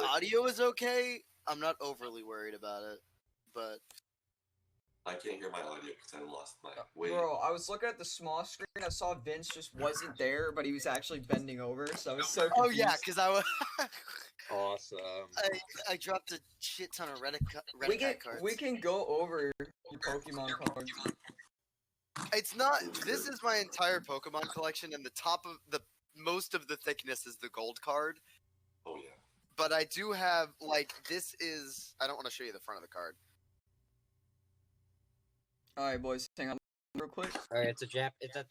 audio is okay, I'm not overly worried about it. But I can't hear my audio because I lost my way. Bro, I was looking at the small screen. I saw Vince just wasn't there, but he was actually bending over. So I was so confused. oh yeah, because I was Awesome. I dropped a shit ton of Red cards. We can go over your Pokemon cards. It's not. This is my entire Pokemon collection, and the top of the most of the thickness is the gold card. Oh yeah. But I do have this is. I don't want to show you the front of the card. All right, boys, hang on real quick. All right,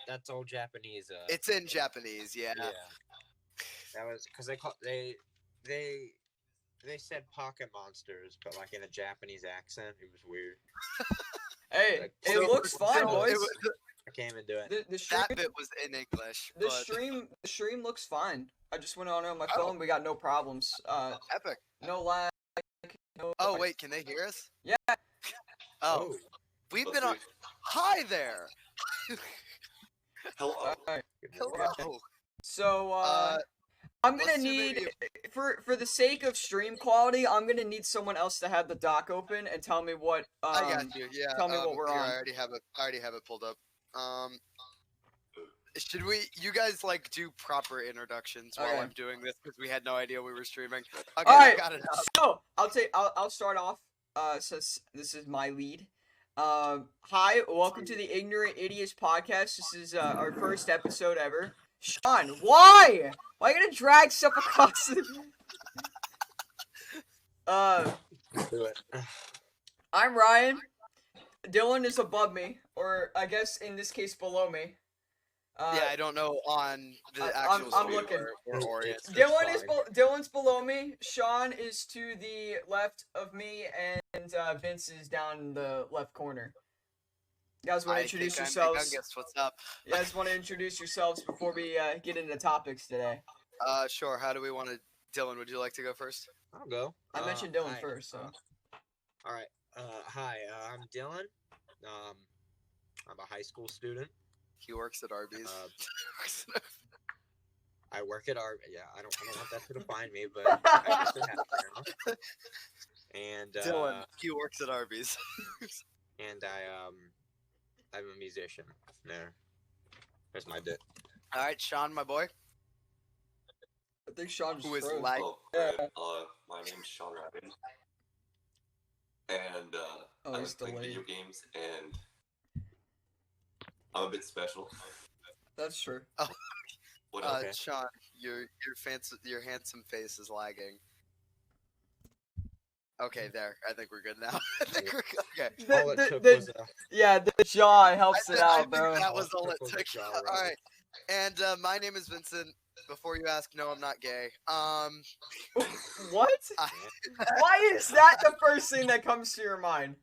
that's all Japanese. It's in Japanese, yeah. Yeah. That was because they said pocket monsters, but like in a Japanese accent. It was weird. Hey, Like, it looks fine, boys. I can't even do it. The stream, That bit was in English. the but stream looks fine. I just went on my phone. We got no problems. Epic. No lag. No. Oh wait, can they hear us? Yeah. Oh, we've been on. Hi there. Hello. Alright. Hello. So I'm gonna let's do need maybe for the sake of stream quality, I'm gonna need someone else to have the doc open and tell me what. I got you. Yeah. tell me what we're here, on. I already have it pulled up. Should we? You guys do proper introductions while Okay. I'm doing this because we had no idea we were streaming. Okay, Alright. I got it up. So I'll start off. Since this is my lead. Hi, welcome to the Ignorant Idiots podcast. This is our first episode ever. Sean, why? Why are you gonna drag stuff across the... Do it. I'm Ryan. Dylan is above me, or I guess in this case below me. Yeah, I don't know on the I'm actual I'm screen looking. where Orient. Dylan's below me. Sean is to the left of me, and Vince is down the left corner. You guys want to introduce yourselves? What's up? You guys want to introduce yourselves before we get into topics today? Sure. How do we want to? Dylan, would you like to go first? I'll go. I mentioned Dylan hi. first, so. All right. Hi. I'm Dylan. I'm a high school student. He works at Arby's. I work at Yeah, I don't want that to define me, but I guess it has now. And Dylan, he works at Arby's. and I'm a musician. There's my bit. All right, Sean, my boy. I think Sean just Who is froze. lag? My name's Sean Rabin, and I he's like delayed. video games, and I'm a bit special. That's true. What else? Okay. Sean, your handsome face is lagging. Okay, there. I think we're good now. I think we're good. Okay. All it took was Yeah, the jaw helps it I out, think bro. that was all it Was a took. jaw All rattle. right. And my name is Vincent. Before you ask, no, I'm not gay. What? I- Why is that the first thing that comes to your mind?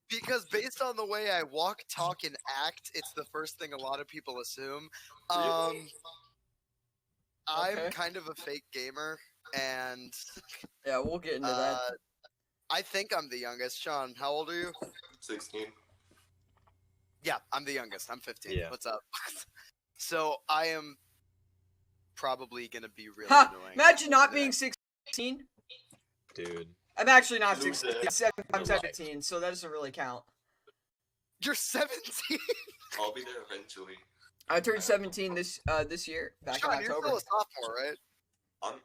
Because based on the way I walk, talk, and act, it's the first thing a lot of people assume. Okay. I'm kind of a fake gamer, and Yeah, we'll get into that. I think I'm the youngest. Sean, how old are you? 16. Yeah, I'm the youngest. I'm 15. Yeah. What's up? So I am probably gonna be really Ha! annoying. Imagine not today. being 16. dude. I'm actually not Lose 16. it. I'm 17, so that doesn't really count. You're 17. I'll be there eventually. I turned 17 this year, back Sean, in you're October. still a sophomore, right?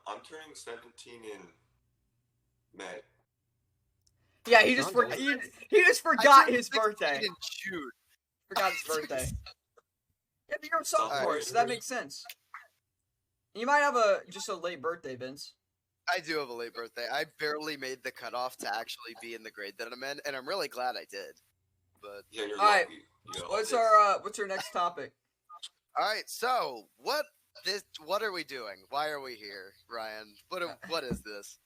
I'm turning 17 in May. Yeah, he just Sean he just I forgot turned his 16 birthday. in June. Forgot his birthday. Yeah, but you're a sophomore, Alright. so that makes sense. You might have just a late birthday, Vince. I do have a late birthday. I barely made the cutoff to actually be in the grade that I'm in, and I'm really glad I did. But Yeah, you're Alright, lucky. You know, What's it's- our next topic? all right, so what are we doing? Why are we here, Ryan? What is this?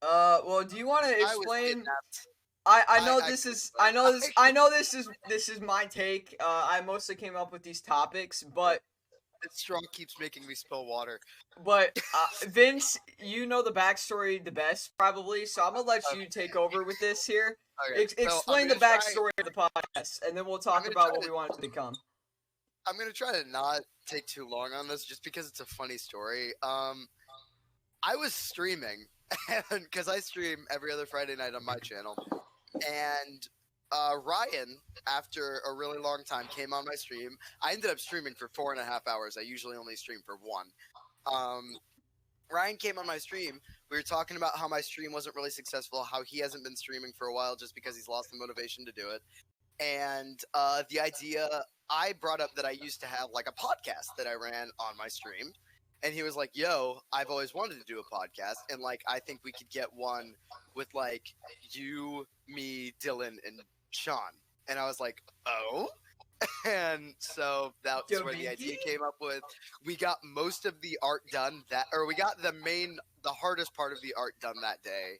Well, do you want to I was explain? kidnapped. I know I- this is I- this is my take. I mostly came up with these topics, but This strong keeps making me spill water. Vince, you know the backstory the best probably, so I'm gonna let you take over with this here. Okay, so I'm Explain the gonna try- backstory of the podcast, and then we'll talk gonna about try what to- we want it to become. I'm gonna try to not take too long on this, just because it's a funny story. I was streaming, because I stream every other Friday night on my channel, and Ryan, after a really long time, came on my stream. I ended up streaming for 4.5 hours. I usually only stream for one. Ryan came on my stream. We were talking about how my stream wasn't really successful, how he hasn't been streaming for a while just because he's lost the motivation to do it. And the idea, I brought up that I used to have like a podcast that I ran on my stream. And he was like, yo, I've always wanted to do a podcast. And like, I think we could get one with like you, me, Dylan, and Sean. And I was like, oh? And so that's where the idea came up with. We got most of the art done we got the hardest part of the art done that day.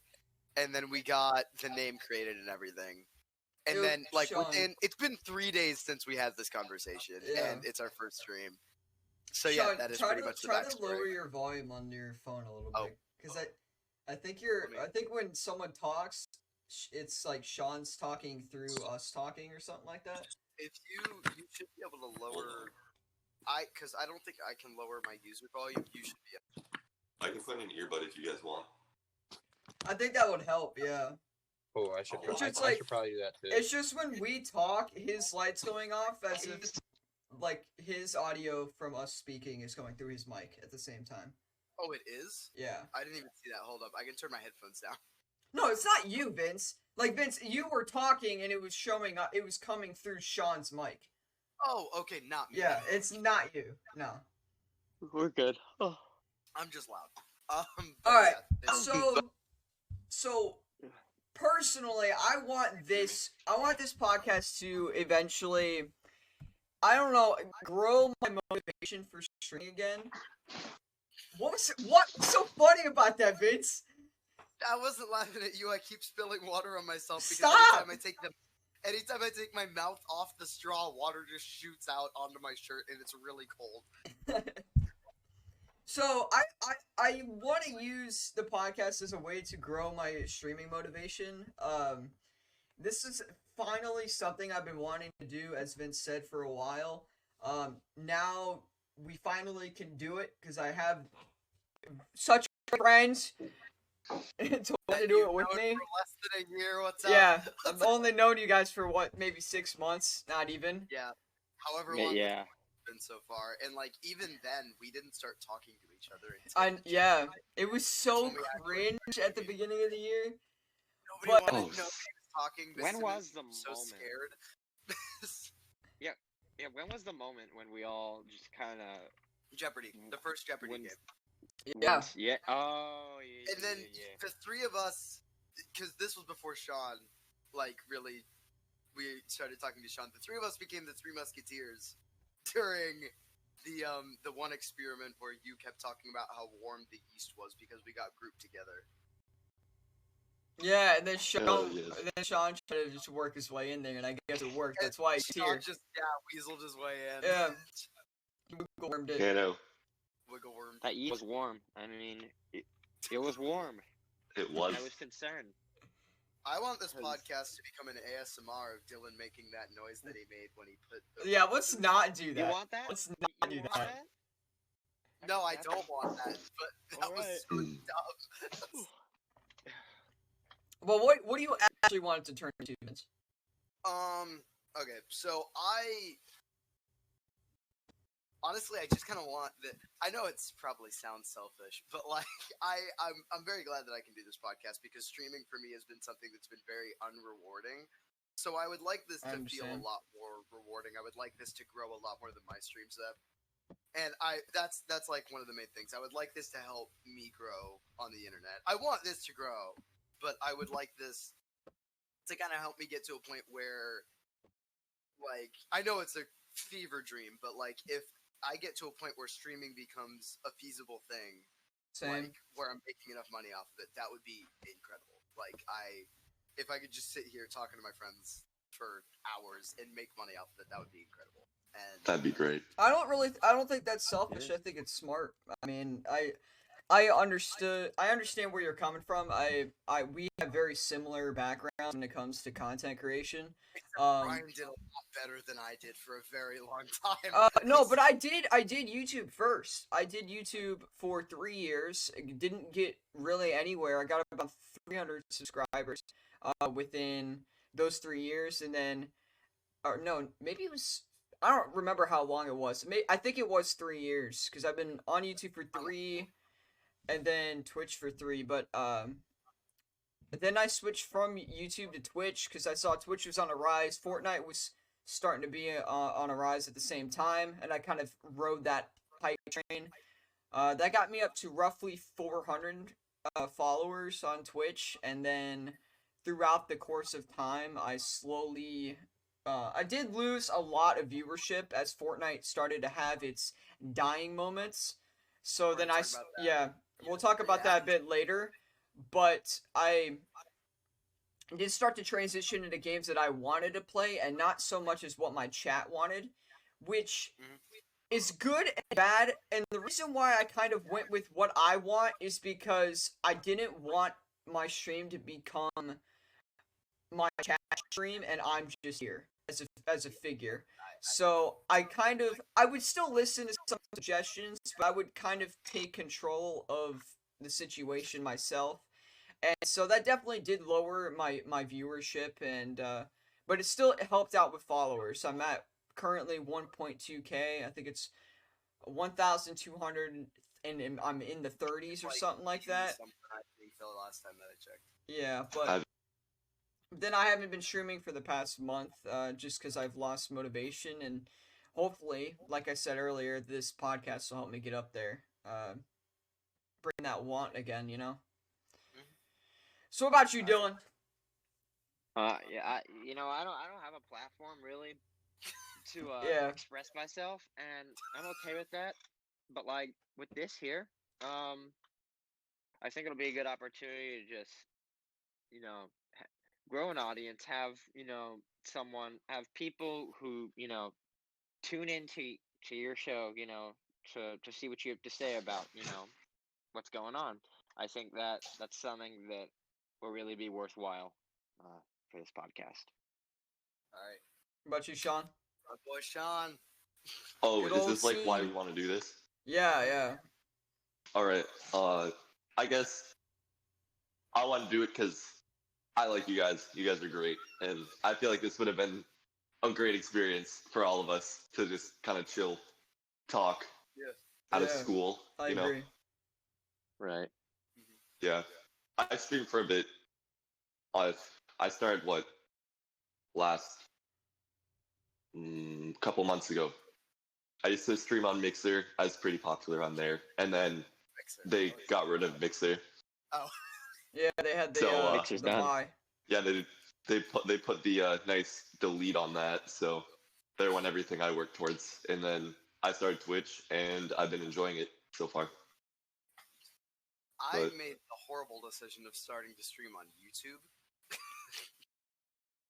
And then we got the name created and everything. And then like it's been 3 days since we had this conversation and it's our first stream. So Sean, yeah, that is pretty much the backstory. Try to lower your volume on your phone a little bit. Because I think when someone talks, it's like Sean's talking through us talking or something like that. If you should be able to lower, because I don't think I can lower my user volume. You should be able to. I can put in an earbud if you guys want. I think that would help. Yeah. Oh, I should probably do that too. It's just when we talk, his light's going off as if like his audio from us speaking is going through his mic at the same time. Oh, it is? Yeah. I didn't even see that. Hold up. I can turn my headphones down. No, it's not you, Vince. Like, Vince, you were talking and it was showing up. It was coming through Sean's mic. Oh, okay, not me. Yeah, it's not you. No. We're good. Oh. I'm just loud. All right. Yeah, So personally, I want this podcast to eventually, I don't know, grow my motivation for streaming again. What's so funny about that, Vince? I wasn't laughing at you. I keep spilling water on myself because Stop! anytime I take my mouth off the straw, water just shoots out onto my shirt and it's really cold. So I want to use the podcast as a way to grow my streaming motivation. This is finally something I've been wanting to do, as Vince said, for a while. Now we finally can do it because I have such friends to want to do it with me. For less than a year, what's up? Yeah, I've only known you guys for maybe 6 months, not even. Yeah, however long Yeah. it's been so far, and like even then, we didn't start talking to each other. It was so cringe at the beginning of the year. Nobody wanted to know he was talking. When was the so moment? scared. Yeah, when was the moment when we all just kind of Jeopardy, the first Jeopardy game. Yeah. Yeah. Oh, yeah. And then the three of us, because this was before Sean, like really, we started talking to Sean. The three of us became the Three Musketeers during the one experiment where you kept talking about how warm the East was because we got grouped together. Yeah, and then Sean Yes. tried to just work his way in there, and I guess it worked. That's why he's Sean here. just weaseled his way in. Yeah. Wormed it. Yeah, no, Wiggle worm. that East was warm. I mean, it was warm. it was. I was concerned. I want this podcast to become an ASMR of Dylan making that noise that he made when he put. Yeah, let's not do You that. want that? Let's not do You want that. No, I don't want that. But that was so Alright. dumb. Well, what do you actually want it to turn into, Vince? Okay, so honestly, I just kind of want that. I know it's probably sounds selfish, but like I'm very glad that I can do this podcast because streaming for me has been something that's been very unrewarding. So I would like this to feel a lot more rewarding. I would like this to grow a lot more than my streams have. And that's like one of the main things. I would like this to help me grow on the internet. I want this to grow, but I would like this to kind of help me get to a point where, like, I know it's a fever dream, but like if I get to a point where streaming becomes a feasible thing, Same. like where I'm making enough money off of it, that would be incredible. Like if I could just sit here talking to my friends for hours and make money off of it, that would be incredible. And That'd be great. I don't think that's selfish. I think it's smart. I mean, I understand where you're coming from. We have very similar backgrounds when it comes to content creation. Brian did a lot better than I did for a very long time. No, but I did YouTube first. I did YouTube for 3 years. Didn't get really anywhere. I got about 300 subscribers within those 3 years, and then, or no, maybe it was. I don't remember how long it was. I think it was 3 years because I've been on YouTube for 3, and then Twitch for 3. But then I switched from YouTube to Twitch because I saw Twitch was on a rise. Fortnite was starting to be on a rise at the same time, and I kind of rode that hype train. That got me up to roughly 400 followers on Twitch, and then throughout the course of time, I slowly... I did lose a lot of viewership as Fortnite started to have its dying moments. So then we'll talk about that a bit later. But I did start to transition into games that I wanted to play and not so much as what my chat wanted, which is good and bad. And the reason why I kind of went with what I want is because I didn't want my stream to become my chat stream and I'm just here as a figure. So I would still listen to some suggestions, but I would kind of take control of the situation myself. And so that definitely did lower my viewership, and but it still helped out with followers. I'm at currently 1.2k. I think it's 1,200, and I'm in the 30s or something like that. I think the last time that I checked. Yeah, but then I haven't been streaming for the past month, just because I've lost motivation, and hopefully, like I said earlier, this podcast will help me get up there. Bring that want again, you know? So what about you, Dylan? Yeah, I don't have a platform really to express myself, and I'm okay with that. But like with this here, I think it'll be a good opportunity to just, grow an audience, have have people who tune into your show, to see what you have to say about what's going on. I think that's something that will really be worthwhile for this podcast. All right. What about you, Sean? My boy Sean. Oh, Good is old this like why scene. we want to do this? Yeah. All right. I guess I want to do it because I like you guys. You guys are great, and I feel like this would have been a great experience for all of us to just kind of chill, talk out of school. I agree. Right. Yeah. I streamed for a bit. I started last couple months ago. I used to stream on Mixer. I was pretty popular on there, and then they got rid of Mixer. Oh. Yeah, they had Mixer's the done. buy. Yeah, they put the nice delete on that, so there went everything I worked towards. And then I started Twitch, and I've been enjoying it so far. I made the horrible decision of starting to stream on YouTube.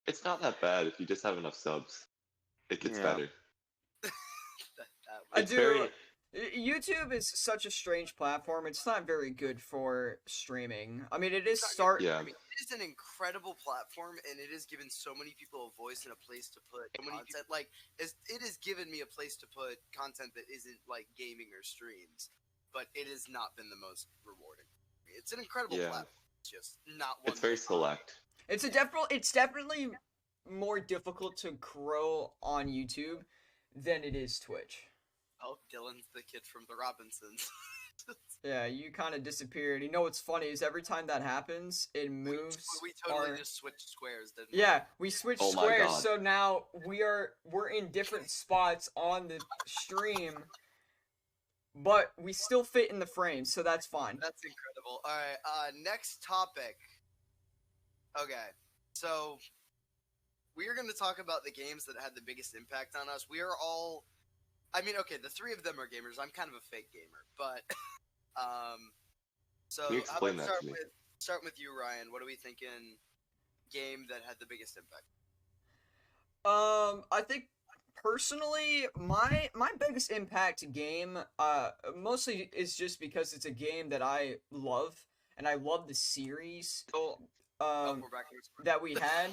It's not that bad if you just have enough subs. It gets better. YouTube is such a strange platform. It's not very good for streaming. I mean, it is Yeah. I mean, it is an incredible platform, and it has given so many people a voice and a place to put content. Like, it has given me a place to put content that isn't like gaming or streams, but it has not been the most rewarding. It's an incredible platform. It's just not one. It's very select. It's definitely more difficult to grow on YouTube than it is Twitch. Oh, Dylan's the kid from the Robinsons. Yeah, you kind of disappeared. You know what's funny is every time that happens, it moves. We totally just switched squares, didn't we? Yeah, we switched Oh my squares, God. so now we're in different spots on the stream, but we still fit in the frame, so that's fine. That's incredible. All right, next topic. Okay, so we are going to talk about the games that had the biggest impact on us. We are all, I mean, okay, the three of them are gamers. I'm kind of a fake gamer, but so Can you explain how that about to me? start with you, Ryan. What are we thinking? Game that had the biggest impact? I think Personally, my biggest impact game, mostly is just because it's a game that I love, and I love the series, Oh, um, we're back in this. that we had.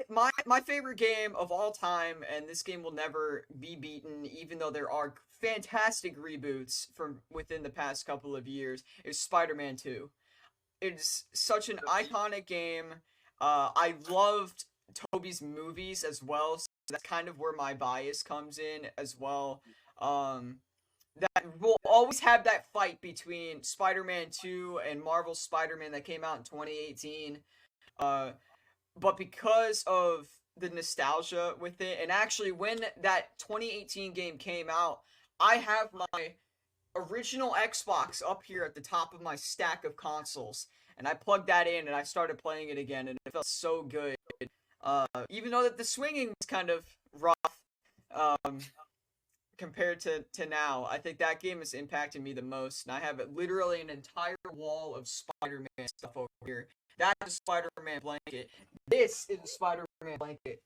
My favorite game of all time, and this game will never be beaten, even though there are fantastic reboots from within the past couple of years, is Spider-Man 2. It's such an iconic game. I loved Toby's movies as well, so that's kind of where my bias comes in as well. Um, that we'll always have that fight between Spider-Man 2 and Marvel's Spider-Man that came out in 2018. Uh, but because of the nostalgia with it, and actually when that 2018 game came out, I have my original Xbox up here at the top of my stack of consoles, and I plugged that in and I started playing it again, and it felt so good. Even though that the swinging was kind of rough, um, compared to now, I think that game has impacted me the most, and I have literally an entire wall of Spider-Man stuff over here. That's a Spider-Man blanket. This is a Spider-Man blanket.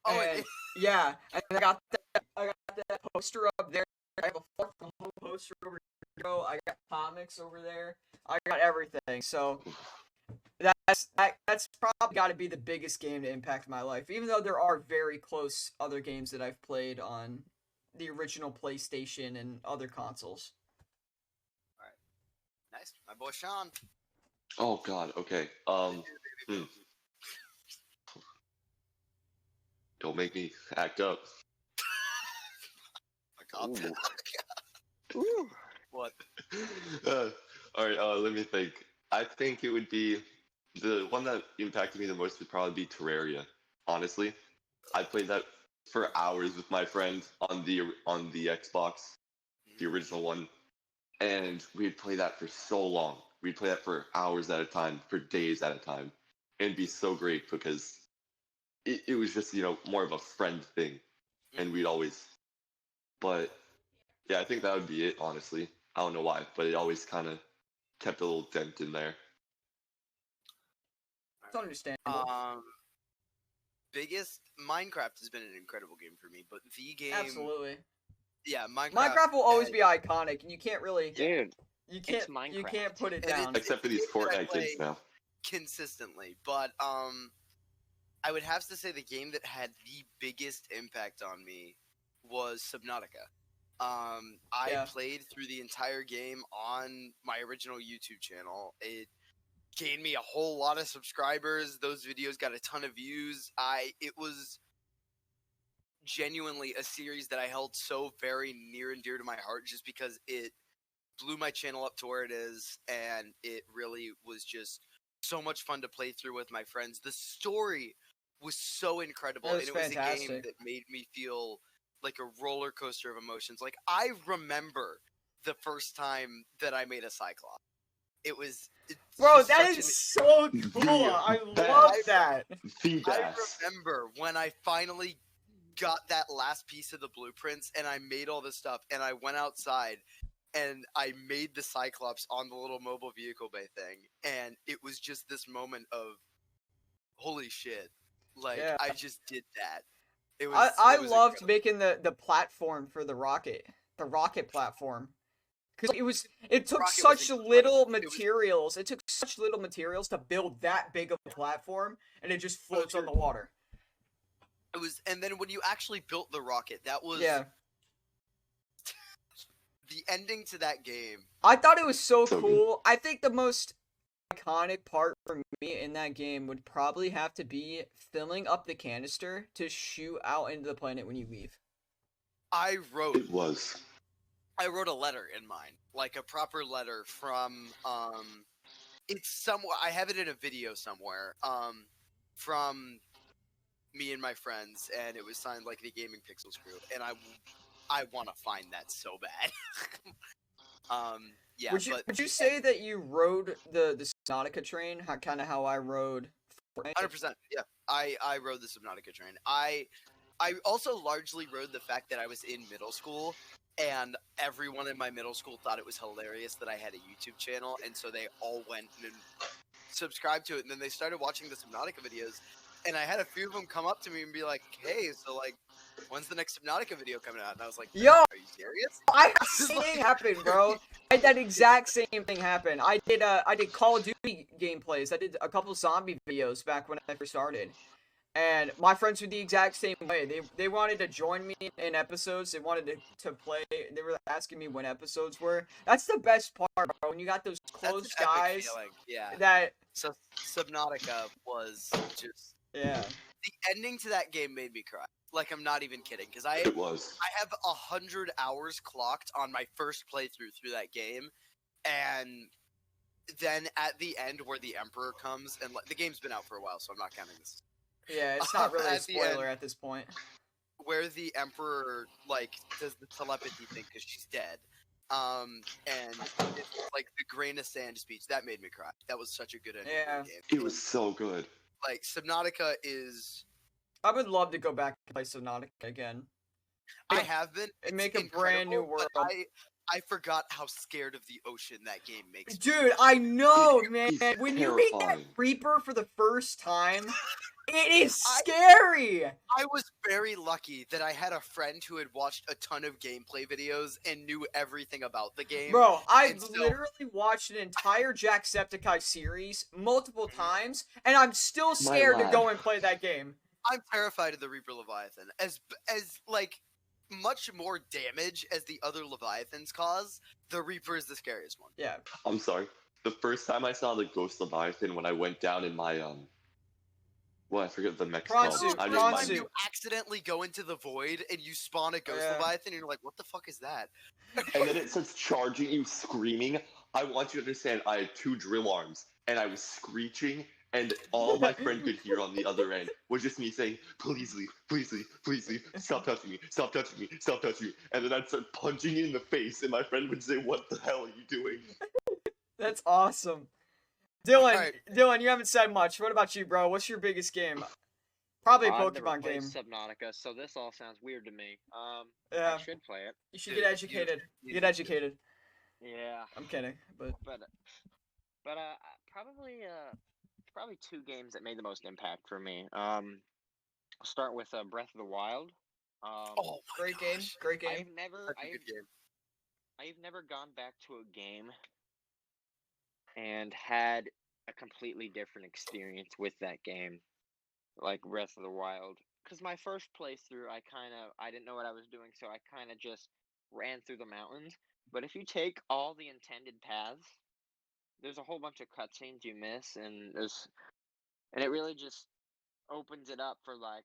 Oh, And yeah, and I got that poster up there. I have a Far From Home poster over there. I got comics over there. I got everything. So that's probably got to be the biggest game to impact my life. Even though there are very close other games that I've played on the original PlayStation and other consoles. Nice, my boy Sean. Oh God. Okay. Don't make me act up. Ooh. Ooh. What? All right. Let me think. I think it would be the one that impacted me the most would probably be Terraria. Honestly, I played that for hours with my friend on the Xbox, the original one, and we'd play that for so long. We'd play that for hours at a time, for days at a time, and it'd be so great because it was just more of a friend thing, and we'd always. But yeah, I think that would be it. Honestly, I don't know why, but it always kind of kept a little dent in there. It's understandable. Biggest Minecraft has been an incredible game for me, but the game, Absolutely. yeah, Minecraft will always be iconic, and you can't really, Dude, you it's can't put it And down. Except for these it's a game that I Fortnite kids play now. consistently. But I would have to say the game that had the biggest impact on me was Subnautica. I Yeah. played through the entire game on my original YouTube channel. It gained me a whole lot of subscribers. Those videos got a ton of views. It was genuinely a series that I held so very near and dear to my heart just because it blew my channel up to where it is, and it really was just so much fun to play through with my friends. The story was so incredible, It was and it was a game fantastic. that made me feel like a roller coaster of emotions. Like, I remember the first time that I made a Cyclops. It was Bro, just that such is so cool. I best. love that. The I best. remember when I finally got that last piece of the blueprints and I made all this stuff and I went outside and I made the Cyclops on the little mobile vehicle bay thing, and it was just this moment of holy shit. Like, Yeah. I just did that. It was I it was loved incredible. making the platform for the rocket platform. Because it took Rocket was such incredible. little It was materials. It took such little materials to build that big of a platform, and it just floats on the dude. water. It was, and then when you actually built the rocket, that was Yeah. the ending to that game. I thought it was so So cool. I think the most iconic part for me in that game would probably have to be filling up the canister to shoot out into the planet when you leave. I wrote It was. I wrote a letter in mine, like a proper letter from it's somewhere, I have it in a video somewhere, from me and my friends, and it was signed like the Gaming Pixels crew, and I want to find that so bad. Yeah, Would you say that you rode the Subnautica train? Kind of how I rode Fortnite? 100%. Yeah, I rode the Subnautica train. I also largely rode the fact that I was in middle school, and everyone in my middle school thought it was hilarious that I had a YouTube channel, and so they all went and subscribed to it, and then they started watching the Subnautica videos, and I had a few of them come up to me and be like, "Hey, so like, when's the next Subnautica video coming out? And I was like, Yo, are you serious? I had the same thing happen, bro. I had that exact same thing happen. I did Call of Duty gameplays. I did a couple zombie videos back when I first started. And my friends were the exact same way. They wanted to join me in episodes. They wanted to play. They were asking me when episodes were. That's the best part, bro. When you got those close That's an guys epic feeling. Yeah. that So Subnautica was just yeah. the ending to that game made me cry. Like, I'm not even kidding, because I It was. have 100 hours clocked on my first playthrough through that game, and then at the end where the Emperor comes, and the game's been out for a while, so I'm not counting this. Yeah, it's not really a At the end- spoiler at this point. Where the Emperor like does the telepathy thing because she's dead, and it's like the grain of sand speech that made me cry. That was such a good ending Yeah. to the game. It was so good. Like Subnautica is. I would love to go back and play Subnautica again. I have been. and It's make a brand new incredible, but world. I forgot how scared of the ocean that game makes me. Dude, I know, It man. is When you meet that terrifying. Reaper for the first time, it is I- scary. I was very lucky that I had a friend who had watched a ton of gameplay videos and knew everything about the game. Bro, I've and so- literally watched an entire Jacksepticeye series multiple times, and I'm still scared to lad. go and play that game. I'm terrified of the Reaper Leviathan. As like much more damage as the other Leviathans cause, the Reaper is the scariest one. Yeah. I'm sorry. The first time I saw the Ghost Leviathan when I went down in my well, I forget the mech's Prawn called. suit, I The named prawn my- time suit. you accidentally go into the void and you spawn a Ghost Yeah. Leviathan and you're like, what the fuck is that? And then it starts charging you, screaming. I want you to understand, I had 2 drill arms, and I was screeching, and all my friend could hear on the other end was just me saying, please leave, please leave, please leave, stop touching me, stop touching me, stop touching me. And then I'd start punching you in the face, and my friend would say, what the hell are you doing? That's awesome. Dylan, Alright. Dylan, you haven't said much. What about you, bro? What's your biggest game? Probably a I've never Pokemon played game. Subnautica, so this all sounds weird to me. Yeah. I should play it. You should Dude, get educated. you Get should. educated. Yeah, I'm kidding, but but probably 2 games that made the most impact for me. I'll start with Breath of the Wild. Oh my great game. gosh. Great game. Such a good game. I've never gone back to a game and had a completely different experience with that game, like Breath of the Wild. Because my first playthrough, I didn't know what I was doing, so I kind of just ran through the mountains. But if you take all the intended paths, there's a whole bunch of cutscenes you miss, and it really just opens it up for like,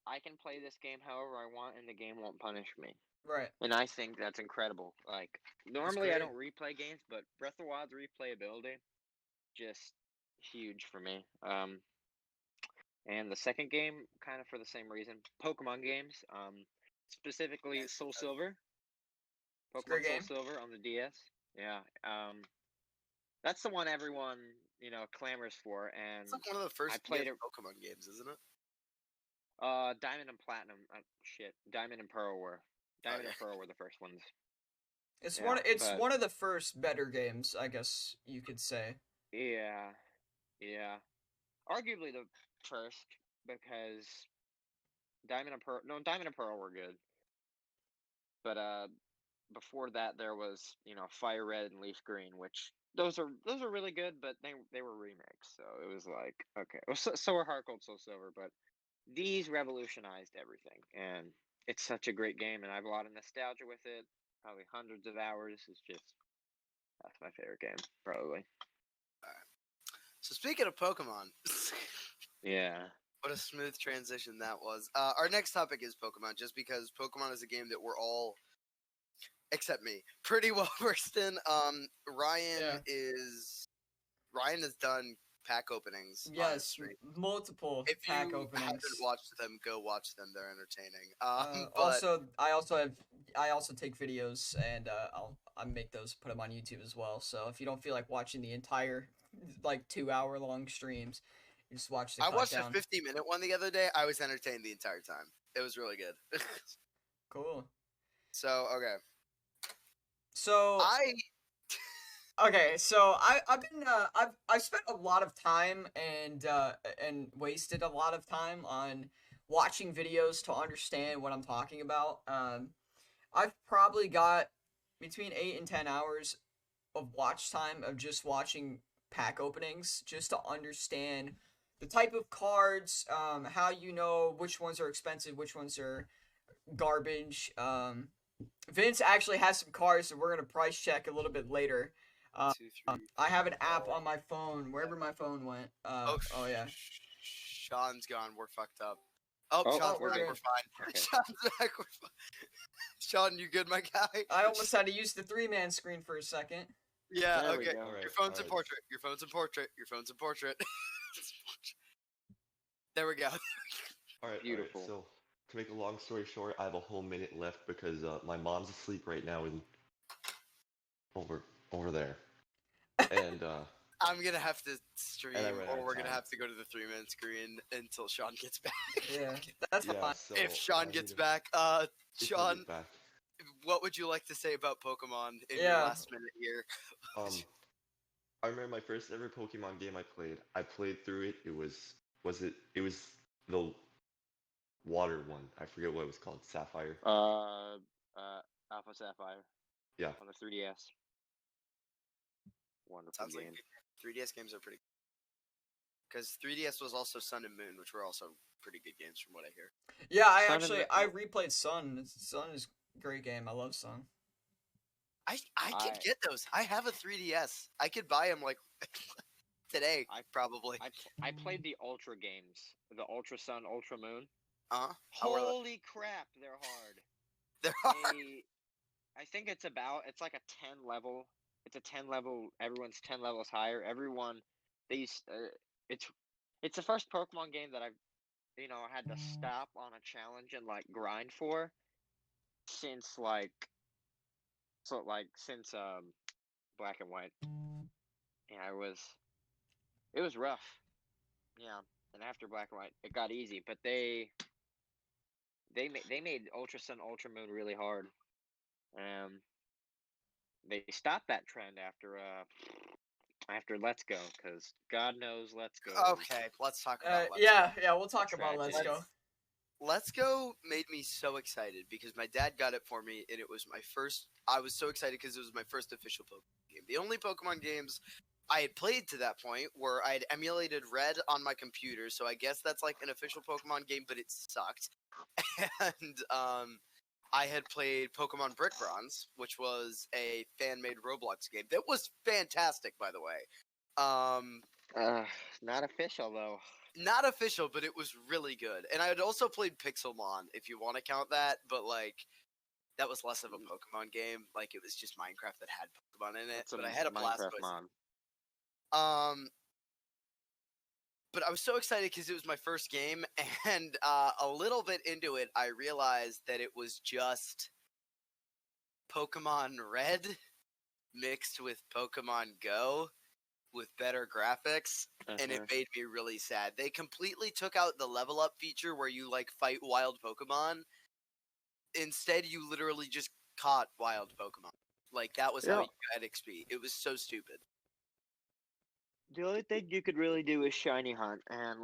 I can play this game however I want, and the game won't punish me. Right. And I think that's incredible. Like, normally I great. don't replay games, but Breath of the Wild's replayability, just huge for me. And the second game, kind of for the same reason, Pokemon games, specifically Soul Silver. It's a great Pokemon Soul game. Silver on the DS. Yeah. That's the one everyone, clamors for, and It's like one of the first played DS it- Pokemon games, isn't it? Diamond and Platinum. Diamond and Pearl were. Diamond and Okay. Pearl were the first ones. It's Yeah, it's but- one of the first better games, I guess you could say. Yeah, yeah. Arguably the first, because Diamond and Pearl were good. But before that there was, Fire Red and Leaf Green, which those are really good, but they were remakes, so it was like, okay. Well, so were Heart Gold, Soul Silver, but these revolutionized everything, and it's such a great game, and I have a lot of nostalgia with it. Probably hundreds of hours. That's my favorite game, probably. So speaking of Pokemon, Yeah. what a smooth transition that was. Our next topic is Pokemon, just because Pokemon is a game that we're all, except me, pretty well versed in. Ryan has done pack openings. on his Yes, stream. multiple If pack you openings. haven't watched them, go watch them. They're entertaining. But I also take videos and I make those, put them on YouTube as well. So if you don't feel like watching the entire like 2-hour long streams, you just watch the I watched a countdown. 50-minute one the other day. I was entertained the entire time. It was really good. Cool. So okay, So okay, so I've been I've spent a lot of time and wasted a lot of time on watching videos to understand what I'm talking about. I've probably got between 8 and 10 hours of watch time of just watching pack openings just to understand the type of cards, how you know which ones are expensive, which ones are garbage. Vince actually has some cards that we're gonna price check a little bit later. 2, 3. I have an app on my phone, wherever my phone went. Oh yeah. Sean's gone. We're fucked up. Oh, Oh, Sean's we're back. good. We're fine. Okay. Sean's back. We're fine. Sean, you good, my guy? I almost had to use the 3-man screen for a second. Yeah. There we Okay. go. Alright, Your phone's in alright. portrait. Your phone's in portrait. Your phone's in portrait. There we go. Alright, Beautiful. so to make a long story short, I have a whole minute left because my mom's asleep right now and over there. And I'm gonna have to stream, And I ran out or of we're gonna time. have to go to the 3-man screen until Sean gets back. Yeah, that's yeah, fine. so If Sean I gets need to- back, if I Sean, get back. what would you like to say about Pokemon in your Yeah. last minute here? I remember my first ever Pokemon game I played. I played through it. It was the water one. I forget what it was called. Sapphire. Alpha Sapphire Yeah. on the 3DS. Wonderful Sounds like game. 3DS games are pretty. Because 3DS was also Sun and Moon, which were also pretty good games from what I hear. Yeah, Sun and I replayed Sun. Sun is a great game. I love Sun. I could get those. I have a 3DS. I could buy them like today, probably. I played the Ultra games, the Ultra Sun, Ultra Moon. How are they? Holy crap, they're hard. They're hard. I think it's like a 10 level. It's a 10 level. Everyone's 10 levels higher. Everyone, it's the first Pokemon game that I've had to stop on a challenge and like grind for since since Black and White. Yeah, it was rough. Yeah, and after Black and White, it got easy, but they made Ultra Sun, Ultra Moon really hard. They stopped that trend after Let's Go, because God knows Let's Go. Okay, let's talk about Let's Yeah, we'll talk about Tragedy. Let's Go. Let's Go made me so excited because my dad got it for me, and it was my first. I was so excited because it was my first official Pokemon game. The only Pokemon games I had played to that point were I had emulated Red on my computer, so I guess that's like an official Pokemon game, but it sucked. And I had played Pokemon Brick Bronze, which was a fan-made Roblox game that was fantastic, by the way. Not official though. Not official, but it was really good. And I had also played Pixelmon, if you want to count that, but like that was less of a Pokemon game. Like it was just Minecraft that had Pokemon in it. It's But I had a blast Minecraft with it. mod. But I was so excited because it was my first game, and a little bit into it, I realized that it was just Pokemon Red mixed with Pokemon Go with better graphics, and it made me really sad. They completely took out the level up feature where you like fight wild Pokemon. Instead, you literally just caught wild Pokemon. Like that was how you got XP. It was so stupid. The only thing you could really do is shiny hunt, and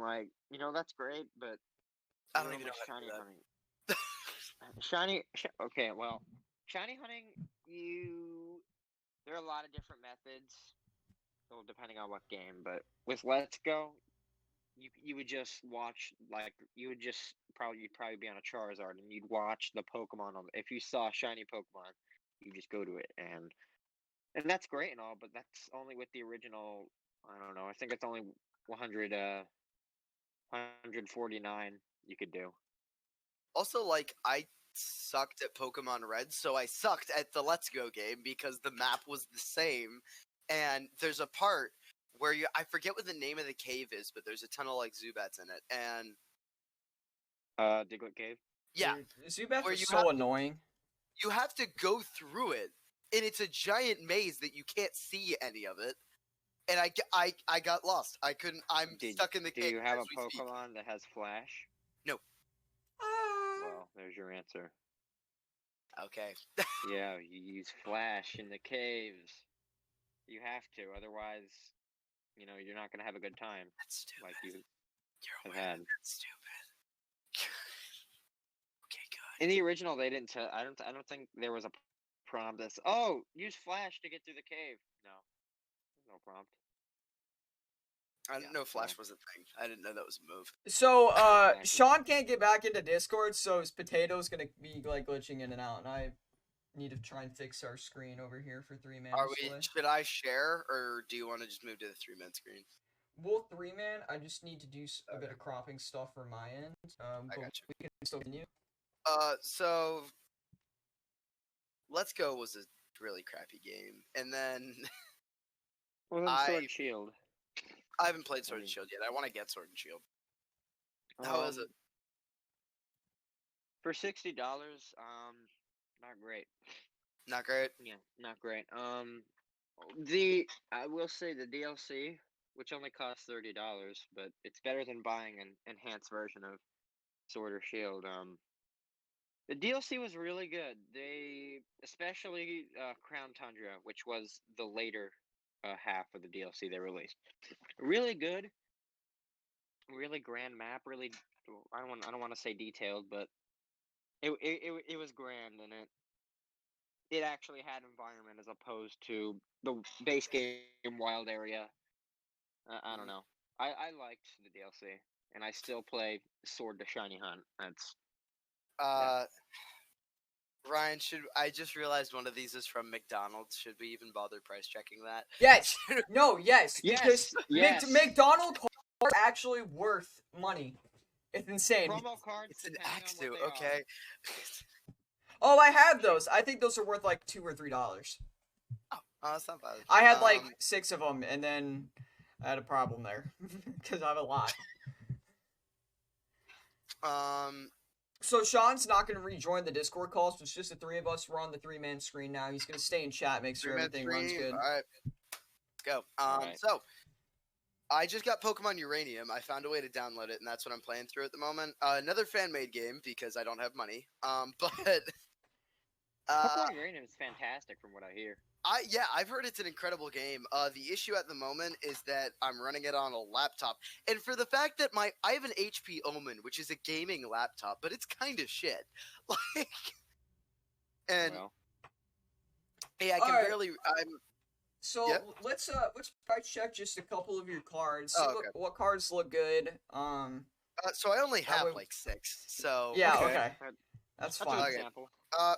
that's great, but I don't even know how to shiny do that. hunting. Okay, well, shiny hunting, there are a lot of different methods, well, depending on what game. But with Let's Go, you would just watch, you'd probably be on a Charizard, and you'd watch the Pokemon if you saw a shiny Pokemon, you just go to it, and that's great and all, but that's only with the original. I don't know. I think it's only 149 you could do. Also, like, I sucked at Pokemon Red, so I sucked at the Let's Go game because the map was the same. And there's a part where I forget what the name of the cave is, but there's a ton of, like, Zubats in it. And, Diglett Cave? yeah. Zubat Where was you so have to- annoying. You have to go through it, and it's a giant maze that you can't see any of it. And I got lost. I couldn't. I'm stuck in the cave. Do you have a as we speak. Pokemon that has Flash? No. Well, there's your answer. Okay. Yeah, you use Flash in the caves. You have to, otherwise, you're not gonna have a good time. That's stupid. Like you You're have aware had. that that's stupid. In the original, they didn't tell. I don't think there was a prompt that's. Oh, use flash to get through the cave. No, no prompt. I didn't Yeah, know Flash so- was a thing. I didn't know that was a move. So, Exactly. Sean can't get back into Discord, so his potato's gonna be like glitching in and out, and I need to try and fix our screen over here for 3-man Are we? display. Should I share, or do you want to just move to the 3-man screen? We'll 3-man. I just need to do a bit of cropping stuff for my end. I But got you. we can still continue. So Let's Go was a really crappy game, and then Well, then I- Sword and Shield. I haven't played Sword mean- and Shield yet. I want to get Sword and Shield. How is it? For $60, not great. Not great. Yeah, not great. I will say the DLC, which only costs $30, but it's better than buying an enhanced version of Sword or Shield. The DLC was really good. They, especially Crown Tundra, which was the later half of the DLC they released, really good. Really grand map. Really, I don't want to say detailed, but it was grand, and it actually had environment as opposed to the base game wild area. I don't know. I liked the DLC, and I still play Sword to Shiny Hunt. That's Ryan, I just realized one of these is from McDonald's. Should we even bother price checking that? Yes. No. Yes. Because yes. McDonald's are actually worth money. It's insane. promo cards. It's an depending on Axu, what they are. okay? Oh, I have those. I think those are worth like $2 or $3. Oh, that's not bad. I had like 6 of them, and then I had a problem there because I have a lot. So Sean's not gonna rejoin the Discord call, so it's just the 3 of us. We're on the 3-man screen now. He's gonna stay in chat, make sure 3-man everything runs screen. good. All right, let's go. Alright. So I just got Pokemon Uranium. I found a way to download it, and that's what I'm playing through at the moment. Another fan-made game because I don't have money. But Pokemon Uranium is fantastic from what I hear. I've heard it's an incredible game. The issue at the moment is that I'm running it on a laptop, and for the fact that I have an HP Omen, which is a gaming laptop, but it's kind of shit. Like, and Well, yeah, I can Alright. barely. So Yeah. let's price check just a couple of your cards. See Oh, okay. what cards look good. So I only have would- like 6. So Yeah. okay. Okay. That- That's That's an fine. Okay. example.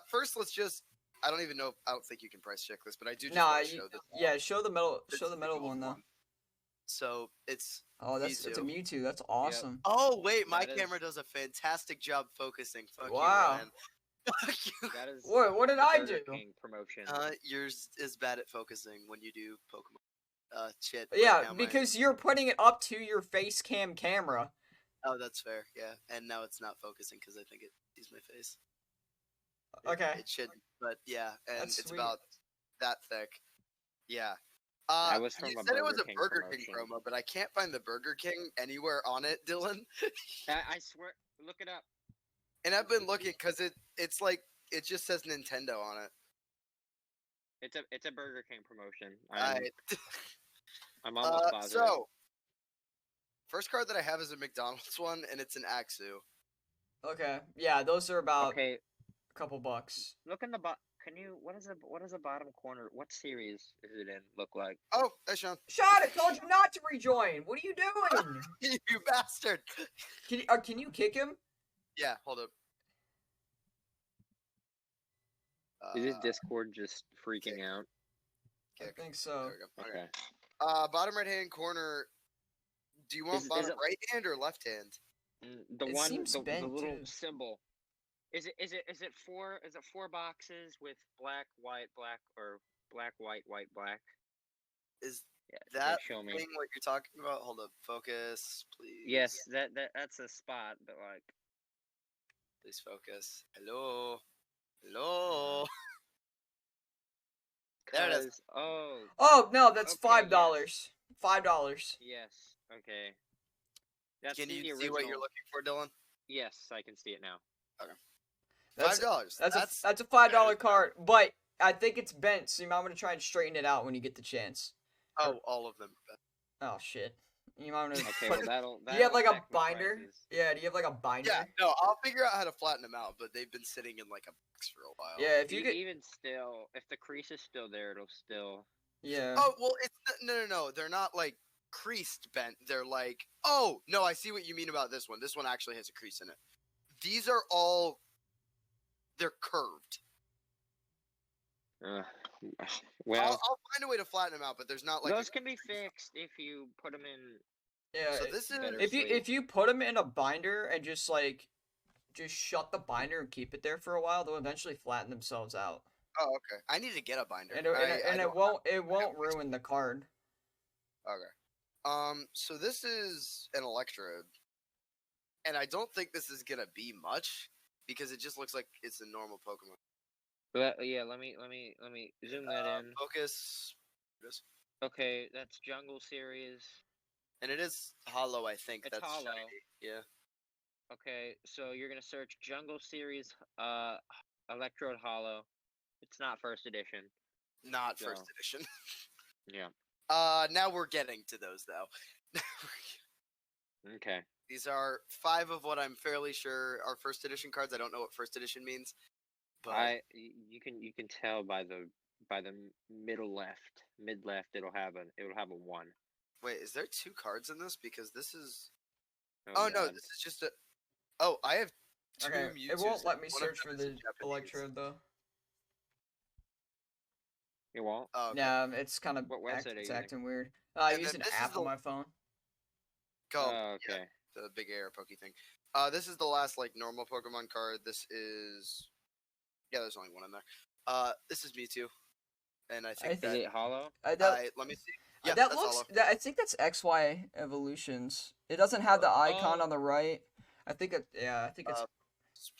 First, let's just. I don't even know. I don't think you can price check this, but I do just Nah, want to show this. Yeah, show the metal. This Show is the metal gold one though. So it's. Oh, that's a Mewtwo. Mewtwo. That's awesome. Oh wait, my That camera is- does a fantastic job focusing. Fuck Wow. you, Ryan. Fuck you. That is. What did the I Burger do? King promotion. Yours is bad at focusing when you do Pokemon. Shit. Yeah, right now, because you're putting it up to your face cam camera. Oh, that's fair. Yeah, and now it's not focusing because I think it sees my face. Okay. It should, but yeah, and That's it's sweet. about that thick. Yeah. That was from you a said it was Burger a King Burger King promotion. promo, but I can't find the Burger King anywhere on it, Dylan. I swear, look it up. And I've been looking because it's like it just says Nintendo on it. It's a Burger King promotion. Alright. I'm almost positive. So, first card that I have is a McDonald's one, and it's an Axu. Okay. Yeah, those are about Okay, a couple bucks. look in the Can you? What is the bottom corner? What series is it in? Look like? Oh, hey Sean. Sean, I told you not to rejoin. What are you doing? You bastard. Can you kick him? Yeah, hold up. Is his Discord just freaking out? I Kick. think There so. we go. Okay. Okay. Bottom right hand corner. Do you want Is bottom it- right hand or left hand? The It one, seems the bent, little too. symbol. Is it 4 boxes with black, white, black, or black, white, white, black? Is Yeah, that show me. thing what you're talking about? Hold up, focus, please. Yes, that's a spot, but like. Please focus. Hello. Hello. There it is. 'Cause- Oh, Oh no, that's Okay, $5. $5. yes. Okay. That's Can the you see original. what you're looking for, Dylan? Yes, I can see it now. That's $5. that's a $5 card, but I think it's bent, so you might want to try and straighten it out when you get the chance. oh, all of them. Oh shit. You might want to Okay, put. well that'll Do you have like a affect my binder? prices. Yeah. Do you have like a binder? Yeah, no, I'll figure out how to flatten them out, but they've been sitting in like a box for a while. Yeah. If you could. Even still, if the crease is still there, it'll still. Yeah. Oh well, no. They're not like creased bent. They're like, oh no, I see what you mean about this one. This one actually has a crease in it. These are all. They're curved. Well, I'll find a way to flatten them out, but there's not like. those can be fixed if you put them in. Yeah. So this is better if you put them in a binder and just shut the binder and keep it there for a while, they'll eventually flatten themselves out. Oh, okay. I need to get a binder. And I it won't ruin the card. Okay. So this is an electrode, and I don't think this is gonna be much because it just looks like it's a normal Pokemon. Yeah, let me zoom that in. Focus. This. Okay, that's Jungle Series. And it is hollow, I think. It's That's hollow. shiny. Yeah. Okay, so you're gonna search Jungle Series, Electrode Hollow. It's not first edition. Not So. first edition. Yeah. Now we're getting to those though. Okay. These are 5 of what I'm fairly sure are first edition cards. I don't know what first edition means. But You can tell by the middle left, mid left. It'll have a 1. wait, is there 2 cards in this? Because this is. Oh no, God. this is just a. Oh, I have 2 Okay. Mewtwo's. It won't let me One of search for them is in the Japanese. electrode though. It won't. Oh, okay. Yeah, it's kind of What website are you using? acting weird. I And use then an this is app on the- my phone. Go. Oh, okay. The big air pokey thing. This is the last like normal Pokemon card. This is. Yeah, there's only one in there. This is Mewtwo, and I think I Is that. it hollow? Let me see. Yeah, that that's looks. hollow. I think that's XY evolutions. It doesn't have the icon Oh. on the right. I think it. Yeah, I think it's.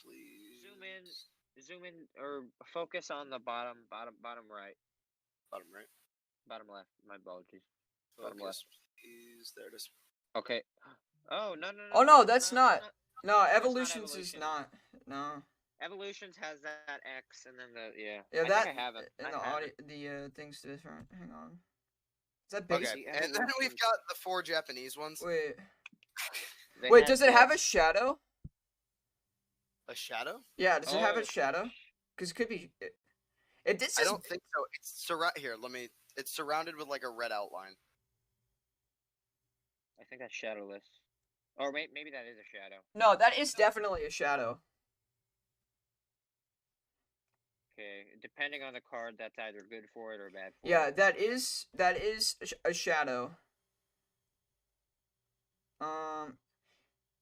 Please. Zoom in, or focus on the bottom right, Bottom right. bottom left. My apologies. Bottom Focus, please. There it is. Okay. Oh no. Oh no, that's not. not. No, not evolutions is Evolution. not. No. Evolutions has that X and then the Yeah, I that think I have it. and I the have audio, it. the things different. Hang on. Is that base? Okay, The and then we've evolutions- got the 4 Japanese ones. Wait. They Wait, have does it have a this. shadow? A shadow? Yeah, does it have Oh. a shadow? Because it could be. This I is. don't think so. It's here. It's surrounded with like a red outline. I think that's shadowless. Or maybe that is a shadow. No, that is definitely a shadow. Okay, depending on the card, that's either good for it or bad for Yeah, it. that is a shadow.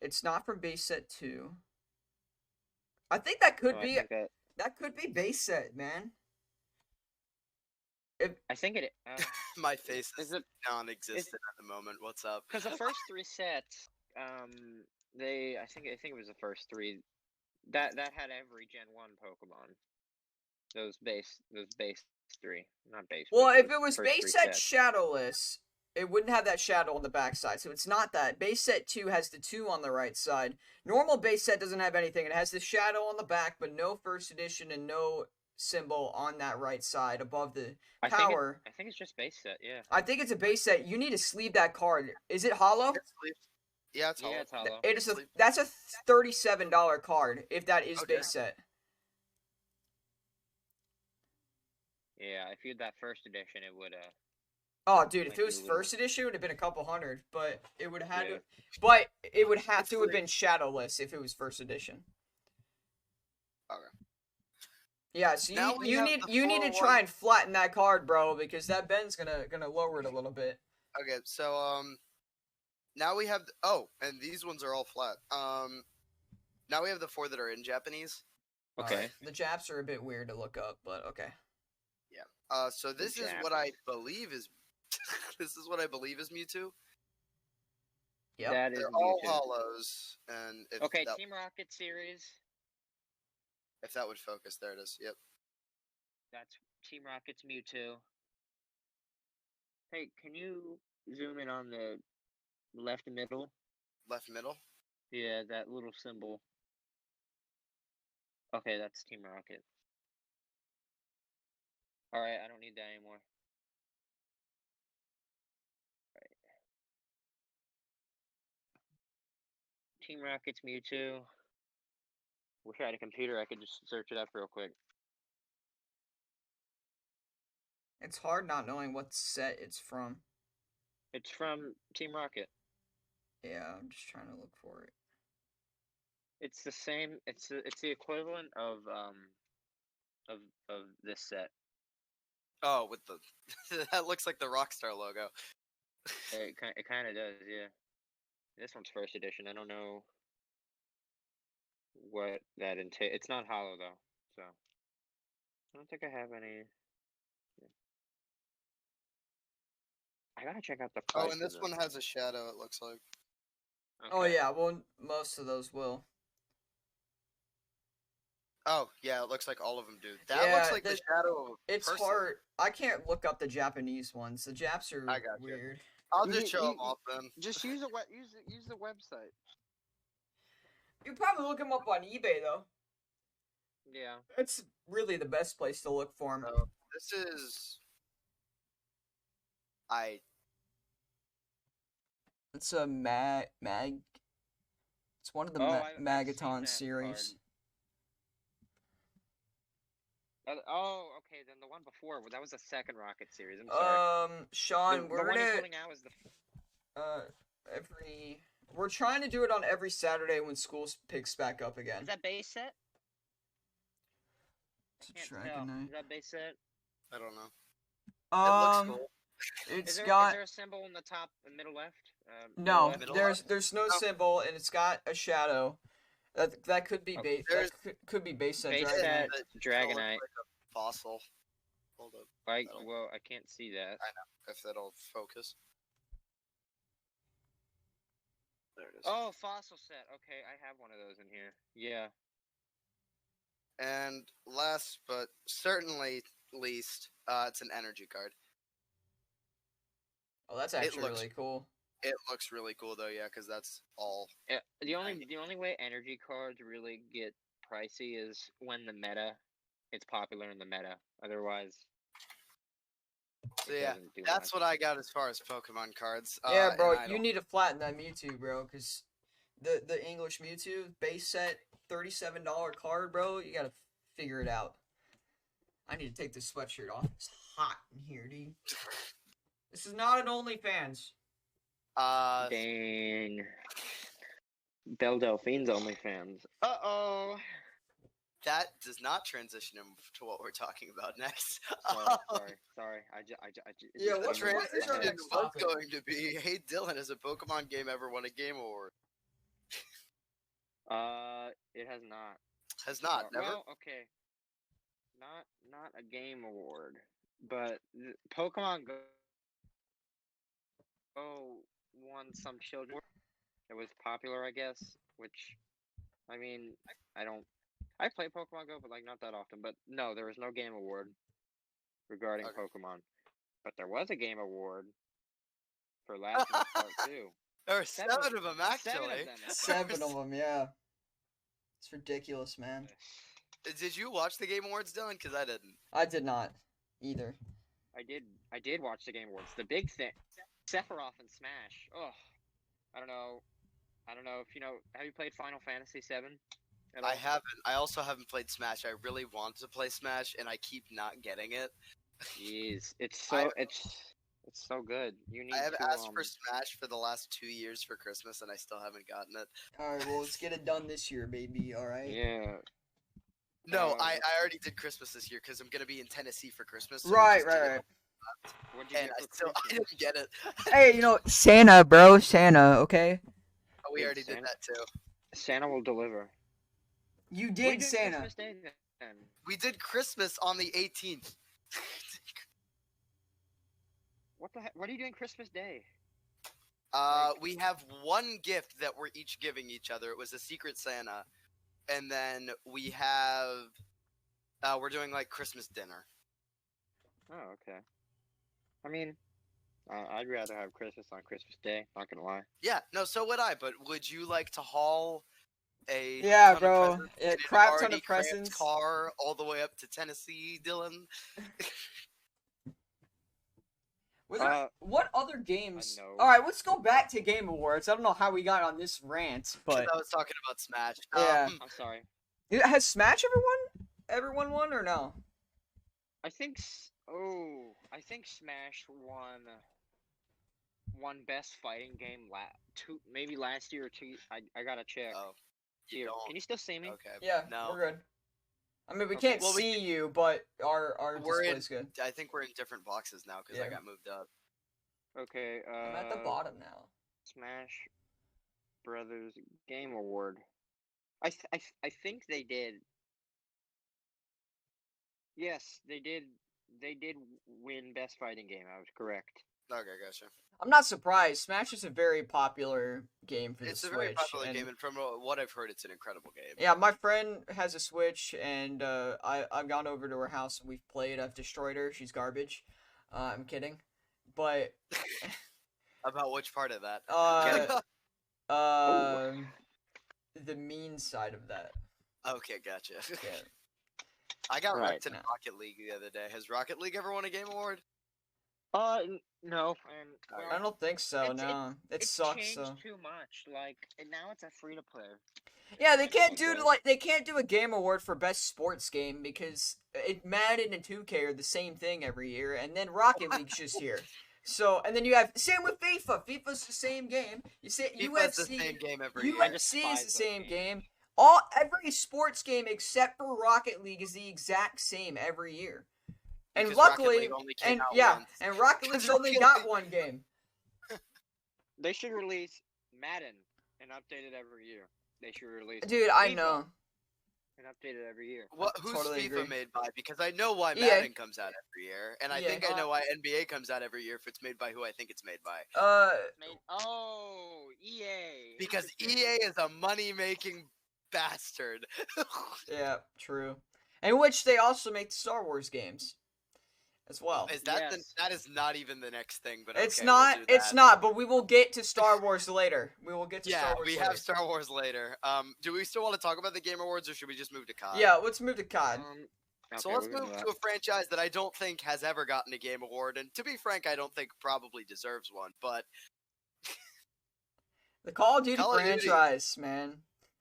It's not from base set 2. I think that could Oh, be that could be base set, man. I think it. My face is Is it non-existent at the moment. What's up? because the first 3 sets, I think it was the first 3 that had every Gen 1 Pokemon. Those base 3, not base. Well, but if those it was first 3 base set sets. shadowless, it wouldn't have that shadow on the backside. So it's not that. Base set 2 has the 2 on the right side. Normal base set doesn't have anything. It has the shadow on the back, but no first edition and no symbol on that right side above the power. I think it's just base set. Yeah. I think it's a base set. You need to sleeve that card. Is it hollow? It's sleeved. Yeah, it's hollow. Yeah, it's hollow. It is Sleeve. that's a $37 card if that is Okay. base set. Yeah, if you had that first edition, it would. Oh, dude, if Might it be was a little- first edition, it would have been a couple hundred, but it would have Yeah. to. But it would have It's to have free. been shadowless if it was first edition. Okay. Yeah, so Now we have the you need to 401. try and flatten that card, bro, because that bend's gonna lower it a little bit. Okay, so now we have and these ones are all flat. Now we have the 4 that are in Japanese. Okay. The Japs are a bit weird to look up, but okay. So this is Japs. what I believe is this is what I believe is Mewtwo. Yep. That is They're all Mewtwo. hollows, and Okay, that, Team Rocket series. if that would focus, there it is. Yep. That's Team Rocket's Mewtwo. Hey, can you zoom in on the left and middle? Left middle. Yeah, that little symbol. Okay, that's Team Rocket. Alright, I don't need that anymore. Team Rocket's Mewtwo. Wish I had a computer. I could just search it up real quick. It's hard not knowing what set it's from. It's from Team Rocket. Yeah, I'm just trying to look for it. It's the same. It's the equivalent of this set. Oh, with the that looks like the Rockstar logo. It kind of does, yeah. This one's first edition. I don't know what that entails. It's not hollow though, so I don't think I have any. I gotta check out the price. Oh, and this one has a shadow. It looks like. Oh yeah, well most of those will. Oh yeah, it looks like all of them do. That Yeah, looks like the shadow of a It's person. hard. I can't look up the Japanese ones. The Japs are I got you. weird. I'll You- just show you- them off then. Just use the website. You probably look them up on eBay though. Yeah. That's really the best place to look for them. So this is. It's a mag. It's one of the I've seen Magaton that series. Oh, okay. Then the one before, that was the second Rocket series. I'm sorry. Sean, the we're one he's gonna holding out is the. we're trying to do it on every Saturday when school picks back up again. Is that base set? It's a Can't tell. Dragonite. Is that base set? I don't know. It looks cool. It's Is got there a symbol in the top middle left? no. left? Middle There's no Oh. symbol, and it's got a shadow. That could be Okay. base. Could be base set Base Dragonite. set It Dragonite. looks like a fossil. Hold up, Well, I can't see that. if that'll focus. There it is. Oh, fossil set. Okay, I have one of those in here. Yeah. And last but certainly least, it's an energy card. Oh, that's actually looks- really cool. It looks really cool though, yeah, because that's all. The only way energy cards really get pricey is when it's popular in the meta. Otherwise, So it yeah, doesn't do that's much. what I got as far as Pokemon cards. Yeah, bro, and I you don't- need to flatten that Mewtwo, bro, because the English Mewtwo base set $37 card, bro. You gotta figure it out. I need to take this sweatshirt off. It's hot in here, dude. This is not an OnlyFans. Dang. Belle Delphine's OnlyFans. Uh-oh. that does not transition into what we're talking about next. Sorry. I just Yeah, The what's came your into transition my head. next was topic? going to be, hey Dylan, has a Pokemon game ever won a game award? It has not. Has not, never. Well, okay. Not a game award, but Pokemon Go won some children. It was popular, I guess. Which, I mean, I play Pokemon Go, but like not that often. But no, there was no game award regarding Okay. Pokemon. But there was a game award for Last of Us Part 2. There were Seven- seven of them actually. 7 of them. Seven of them, yeah. It's ridiculous, man. Did you watch the Game Awards, Dylan? Because I didn't. I did not either. I did watch the Game Awards. The big thing, Sephiroth and Smash. Oh, I don't know if you know. Have you played Final Fantasy VII? I haven't. I also haven't played Smash. I really want to play Smash, and I keep not getting it. Jeez, it's I- so good. You need I have to, asked for Smash for the last 2 years for Christmas, and I still haven't gotten it. Alright, well, let's get it done this year, baby, alright? Yeah. No, Um, I already did Christmas this year because I'm gonna be in Tennessee for Christmas. so we Right, just did right, it, right. What'd you And get I for still I Christmas? didn't get it. Hey, you know, Santa, bro, Santa, okay? Oh, we Dude, already did Santa- that too. Santa will deliver. You What are you did doing Santa. Christmas Day then? We did Christmas on the 18th. What the heck? What are you doing Christmas Day? We have one gift that we're each giving each other. It was a Secret Santa, and then we have we're doing like Christmas dinner. Oh, okay. I mean, I'd rather have Christmas on Christmas Day. Not gonna lie. Yeah, no, so would I. But would you like to haul a Yeah, ton of bro. presents Yeah, in an crap ton already of cramped presents. car all the way up to Tennessee, Dylan? Was there, Uh, what other games? know. All right, let's go back to Game Awards. I don't know how we got on this rant, Because but I was talking about Smash. Yeah. I'm sorry. Has Smash everyone won or no? I think Smash won best fighting game maybe last year or two. I gotta check. Oh, you Here, don't. can you still see me? Okay. Yeah, No. we're good. I mean, we Okay, can't well, we see you, but our We're display's good. I think we're in different boxes now because I Yeah. got moved up. Okay. I'm at the bottom now. Smash Brothers Game Award. I think they did. Yes, they did. They did win best fighting game. I was correct. Okay, gotcha. I'm not surprised. Smash is a very popular game for the It's a Switch. very popular and, game, and from what I've heard, it's an incredible game. Yeah, my friend has a Switch, and I've gone over to her house and we've played. I've destroyed her. She's garbage. I'm kidding, but About which part of that? the mean side of that. Okay, gotcha. Yeah. I got Right. wrecked in Rocket League the other day. Has Rocket League ever won a game award? No, and I don't think so. It's- No, it it's sucks. changed So too much. Like, and now it's a free to play. yeah, they can't like do that. they can't do a game award for best sports game because Madden and 2K are the same thing every year, and then Rocket League's just here. So and then you have same with FIFA. FIFA's the same game. You say FIFA's the UFC. same game every year. UFC despise is the those same games. game. Every sports game except for Rocket League is the exact same every year. And Because Rocket luckily, League only came and out yeah, once. and Rocket League's only Rocket got League- one game. They should release Madden and update it every year. They should release. Dude, I FIFA know. and update it every year. Who's Totally FIFA agree. made by? Because I know why EA. Madden comes out every year, and I EA. think I know why NBA comes out every year if it's made by who I think it's made by. EA. Because EA is a money-making bastard. Yeah, true. In which they also make Star Wars games as well. Is that Yes. that is not even the next thing, but It's okay, not. we'll do It's that. not. But we will get to Star Wars later. We will get to Yeah, Star Wars we later. have Star Wars later. Do we still want to talk about the Game Awards, or should we just move to COD? Yeah, let's move to COD. So Okay, let's we can move do to a franchise that I don't think has ever gotten a Game Award, and to be frank, I don't think probably deserves one. But The Call of Duty Call of Duty. franchise, man.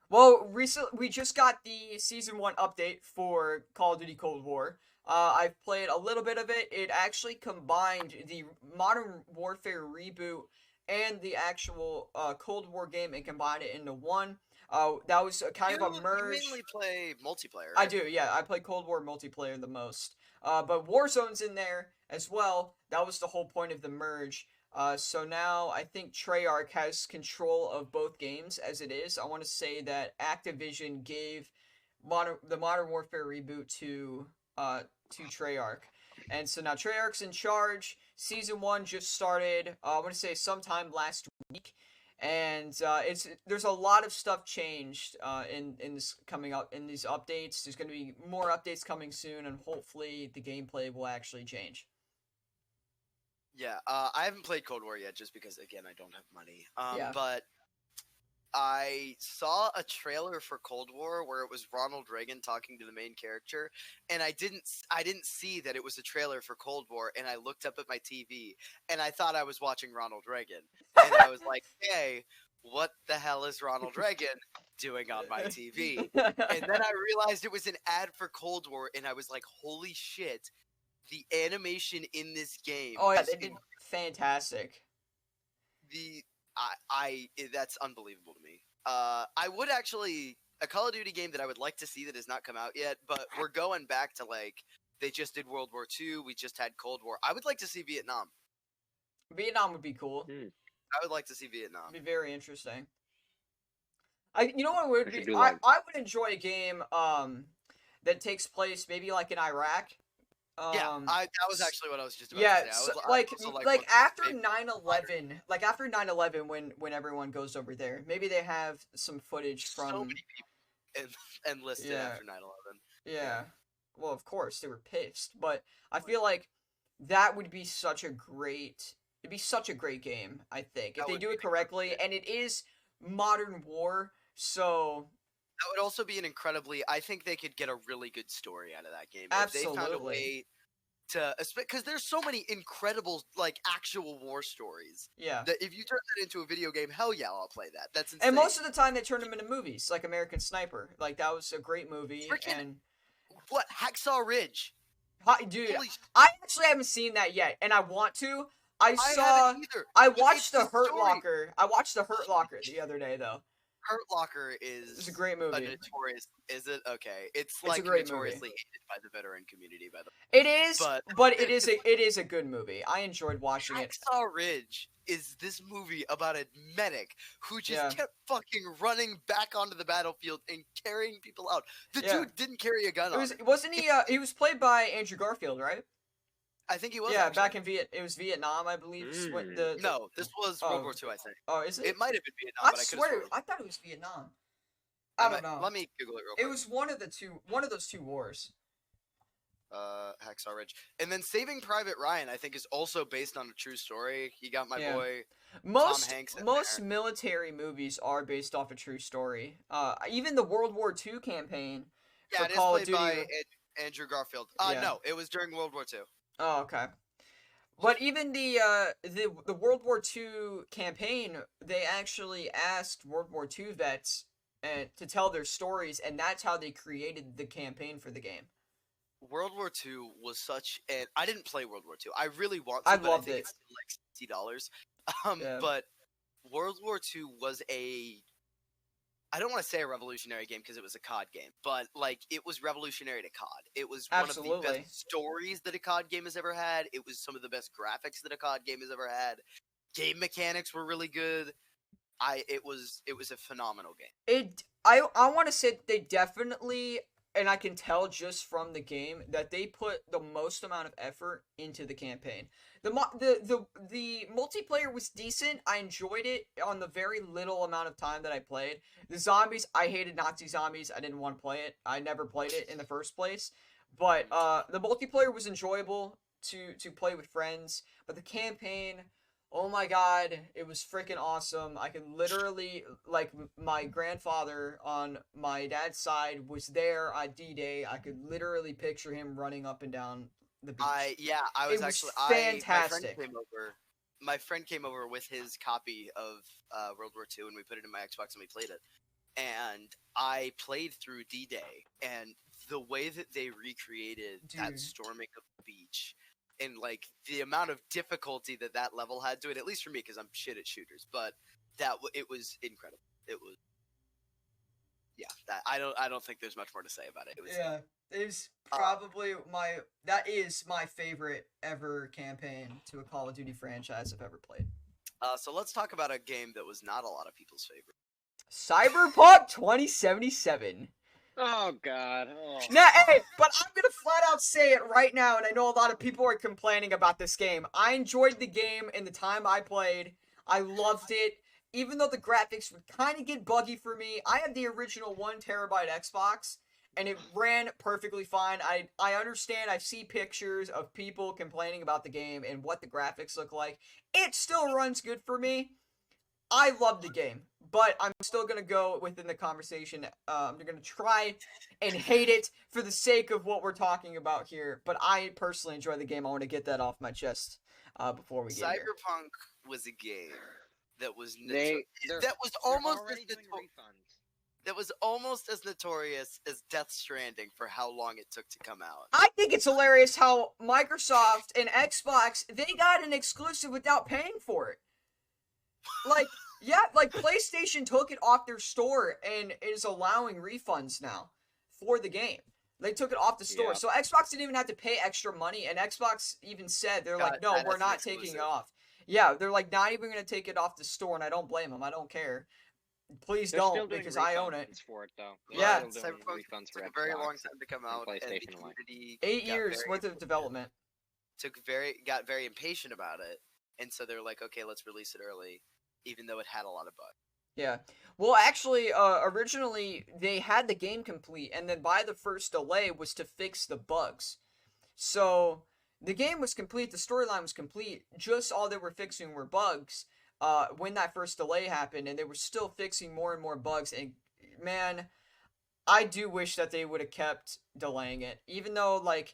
Well, recently we just got the Season 1 update for Call of Duty Cold War. I've played a little bit of it. It actually combined the Modern Warfare reboot and the actual Cold War game and combined it into one. That was kind of a merge. You mainly play multiplayer. I Right? do, yeah. I play Cold War multiplayer the most. But Warzone's in there as well. That was the whole point of the merge. So now I think Treyarch has control of both games as it is. I want to say that Activision gave the Modern Warfare reboot to Treyarch. And so now Treyarch's in charge. Season 1 just started, I want to say sometime last week. And there's a lot of stuff changed in this coming up in these updates. There's going to be more updates coming soon, and hopefully the gameplay will actually change. Yeah, I haven't played Cold War yet, just because again I don't have money. Yeah. But I saw a trailer for Cold War where it was Ronald Reagan talking to the main character, and I didn't see that it was a trailer for Cold War, and I looked up at my TV and I thought I was watching Ronald Reagan, and I was like, hey, what the hell is Ronald Reagan doing on my TV? And then I realized it was an ad for Cold War, and I was like, holy shit, the animation in this game Oh yeah, is they did fantastic. that's unbelievable to me. I would actually a Call of Duty game that I would like to see that has not come out yet, but we're going back to like they just did World War II, we just had Cold War. I would like to see Vietnam. Vietnam would be cool. I would like to see Vietnam. It'd be very interesting. You know what would We be? should do, I like- would enjoy a game that takes place maybe like in Iraq. Yeah, that was actually what I was just about Yeah, to say. so, I also like what- after maybe 9/11, like after 9/11, when everyone goes over there, maybe they have some footage so from. many people enlisted Yeah. after 9/11. Yeah. Well, of course they were pissed, but I feel like that would be such a great. It'd be such a great game. I think if That they would do be it correctly, and it is modern war, so That would also be an incredibly. I think they could get a really good story out of that game if they found a Absolutely. way. because there's so many incredible like actual war stories Yeah. that if you turn that into a video game, hell yeah, I'll play that. That's insane. And most of the time they turned them into movies, like American Sniper. Like that was a great movie. Freaking- And what Hacksaw Ridge? dude, Holy I actually haven't seen that yet, and I want to. I haven't either. I But watched it's the the Hurt story. Locker. I watched the Hurt Locker the other day though. Hurt Locker is It's a great movie. notorious. Is it okay? It's a like great notoriously movie. hated by the veteran community. By the way, It is, but it is a good movie. I enjoyed watching it. Hacksaw Ridge is this movie about a medic who just Yeah. kept fucking running back onto the battlefield and carrying people out. The Yeah. dude didn't carry a gun on him. Wasn't he? He was played by Andrew Garfield, right? I think he was. Yeah, actually. back in it was Vietnam, I believe. No, this was Oh. World War II, I think. Oh, is it? It might have been Vietnam, I but I could swear, have I thought it was Vietnam. I don't know. Let me Google it real It quick. was one of those two wars. Hacksaw Ridge. And then Saving Private Ryan, I think, is also based on a true story. You got my Yeah. boy. Most Hanks in most there. military movies are based off a true story. Even the World War II campaign Yeah, for it is Call of played by Duty. Andrew Garfield. Yeah. No, it was during World War II. Oh, okay. But even the World War II campaign, they actually asked World War II vets to tell their stories, and that's how they created the campaign for the game. World War II was such an. I didn't play World War II. I really want to, I but loved I think it. it's still like $60. Yeah. But World War II was I don't want to say a revolutionary game because it was a COD game, but like it was revolutionary to COD. It was one of the Absolutely. best stories that a COD game has ever had. It was some of the best graphics that a COD game has ever had. Game mechanics were really good. It was a phenomenal game. I want to say that they definitely, and I can tell just from the game that they put the most amount of effort into the campaign. The multiplayer was decent. I enjoyed it on the very little amount of time that I played. The zombies, I hated Nazi zombies. I didn't want to play it. I never played it in the first place. But the multiplayer was enjoyable to play with friends. But the campaign, oh my god, it was freaking awesome. I could literally, like, my grandfather on my dad's side was there on D-Day. I could literally picture him running up and down the beach. I It was was actually fantastic. My friend came over with his copy of World War II, and we put it in my Xbox and we played it. And I played through D-Day, and the way that they recreated that Dude. storming of the beach, and like the amount of difficulty that level had to it, at least for me, because I'm shit at shooters, but it was incredible. It was, yeah. I don't think there's much more to say about it. It was, Yeah, it's probably that is my favorite ever campaign to a Call of Duty franchise I've ever played. So let's talk about a game that was not a lot of people's favorite. Cyberpunk 2077. Oh God. Oh. Now, hey, but I'm gonna flat out say it right now, and I know a lot of people are complaining about this game. I enjoyed the game in the time I played. I loved it. Even though the graphics would kind of get buggy for me, I have the original 1 terabyte Xbox, and it ran perfectly fine. I understand. I see pictures of people complaining about the game and what the graphics look like. It still runs good for me. I love the game, but I'm still going to go within the conversation. I'm going to try and hate it for the sake of what we're talking about here, but I personally enjoy the game. I want to get that off my chest before we get here. Cyberpunk was a game that was They're almost already as doing refunds. that was almost as notorious as Death Stranding for how long it took to come out. I think it's hilarious how Microsoft and Xbox, they got an exclusive without paying for it. Like, yeah, like PlayStation took it off their store and is allowing refunds now for the game. They took it off the store. Yeah. So Xbox didn't even have to pay extra money, and Xbox even said, they're Got like, no, that we're as an not taking it exclusive. off. Yeah, they're like, not even going to take it off the store, and I don't blame them. I don't care. Please They're still don't, doing because I own it. refunds for it though. Yeah. They're still doing Cyberpunk refunds for took a very Xbox long time to come and out, and the PlayStation One. community 8 got years very- worth of development. got very impatient about it, and so they're like, okay, let's release it early, even though it had a lot of bugs. Yeah. Well, actually, originally they had the game complete, and then by the first delay was to fix the bugs. So the game was complete, the storyline was complete. Just all they were fixing were bugs. When that first delay happened, and they were still fixing more and more bugs. And man, I do wish that they would have kept delaying it, even though like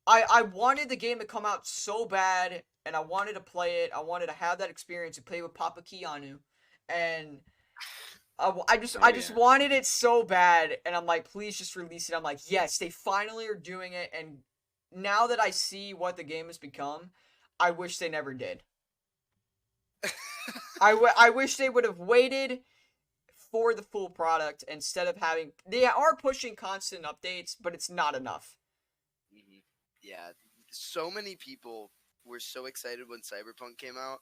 I wanted the game to come out so bad, and I wanted to play it. I wanted to have that experience and play with Papa Keanu, and I just yeah. wanted it so bad, and I'm like, please just release it. I'm like, yes, they finally are doing it, and now that I see what the game has become, I wish they never did. I wish they would have waited for the full product instead of having. They are pushing constant updates, but it's not enough. Mhm. Yeah, so many people were so excited when Cyberpunk came out,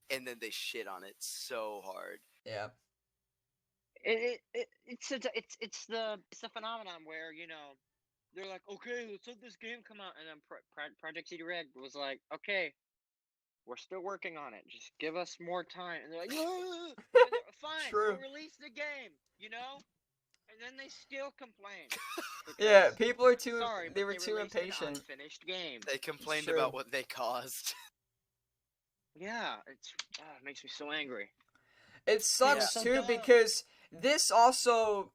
and then they shit on it so hard. Yeah. It's the phenomenon where they're like, okay, let's let this game come out, and then Project CD Red was like, okay, we're still working on it, just give us more time, and they're like, "Ugh." And fine, True. we'll release the game, and then they still complain. Yeah, Because, people are too. sorry, They but were they too released an impatient. unfinished game. They complained true. about what they caused. Yeah, it makes me so angry. It sucks so too dumb. because this also,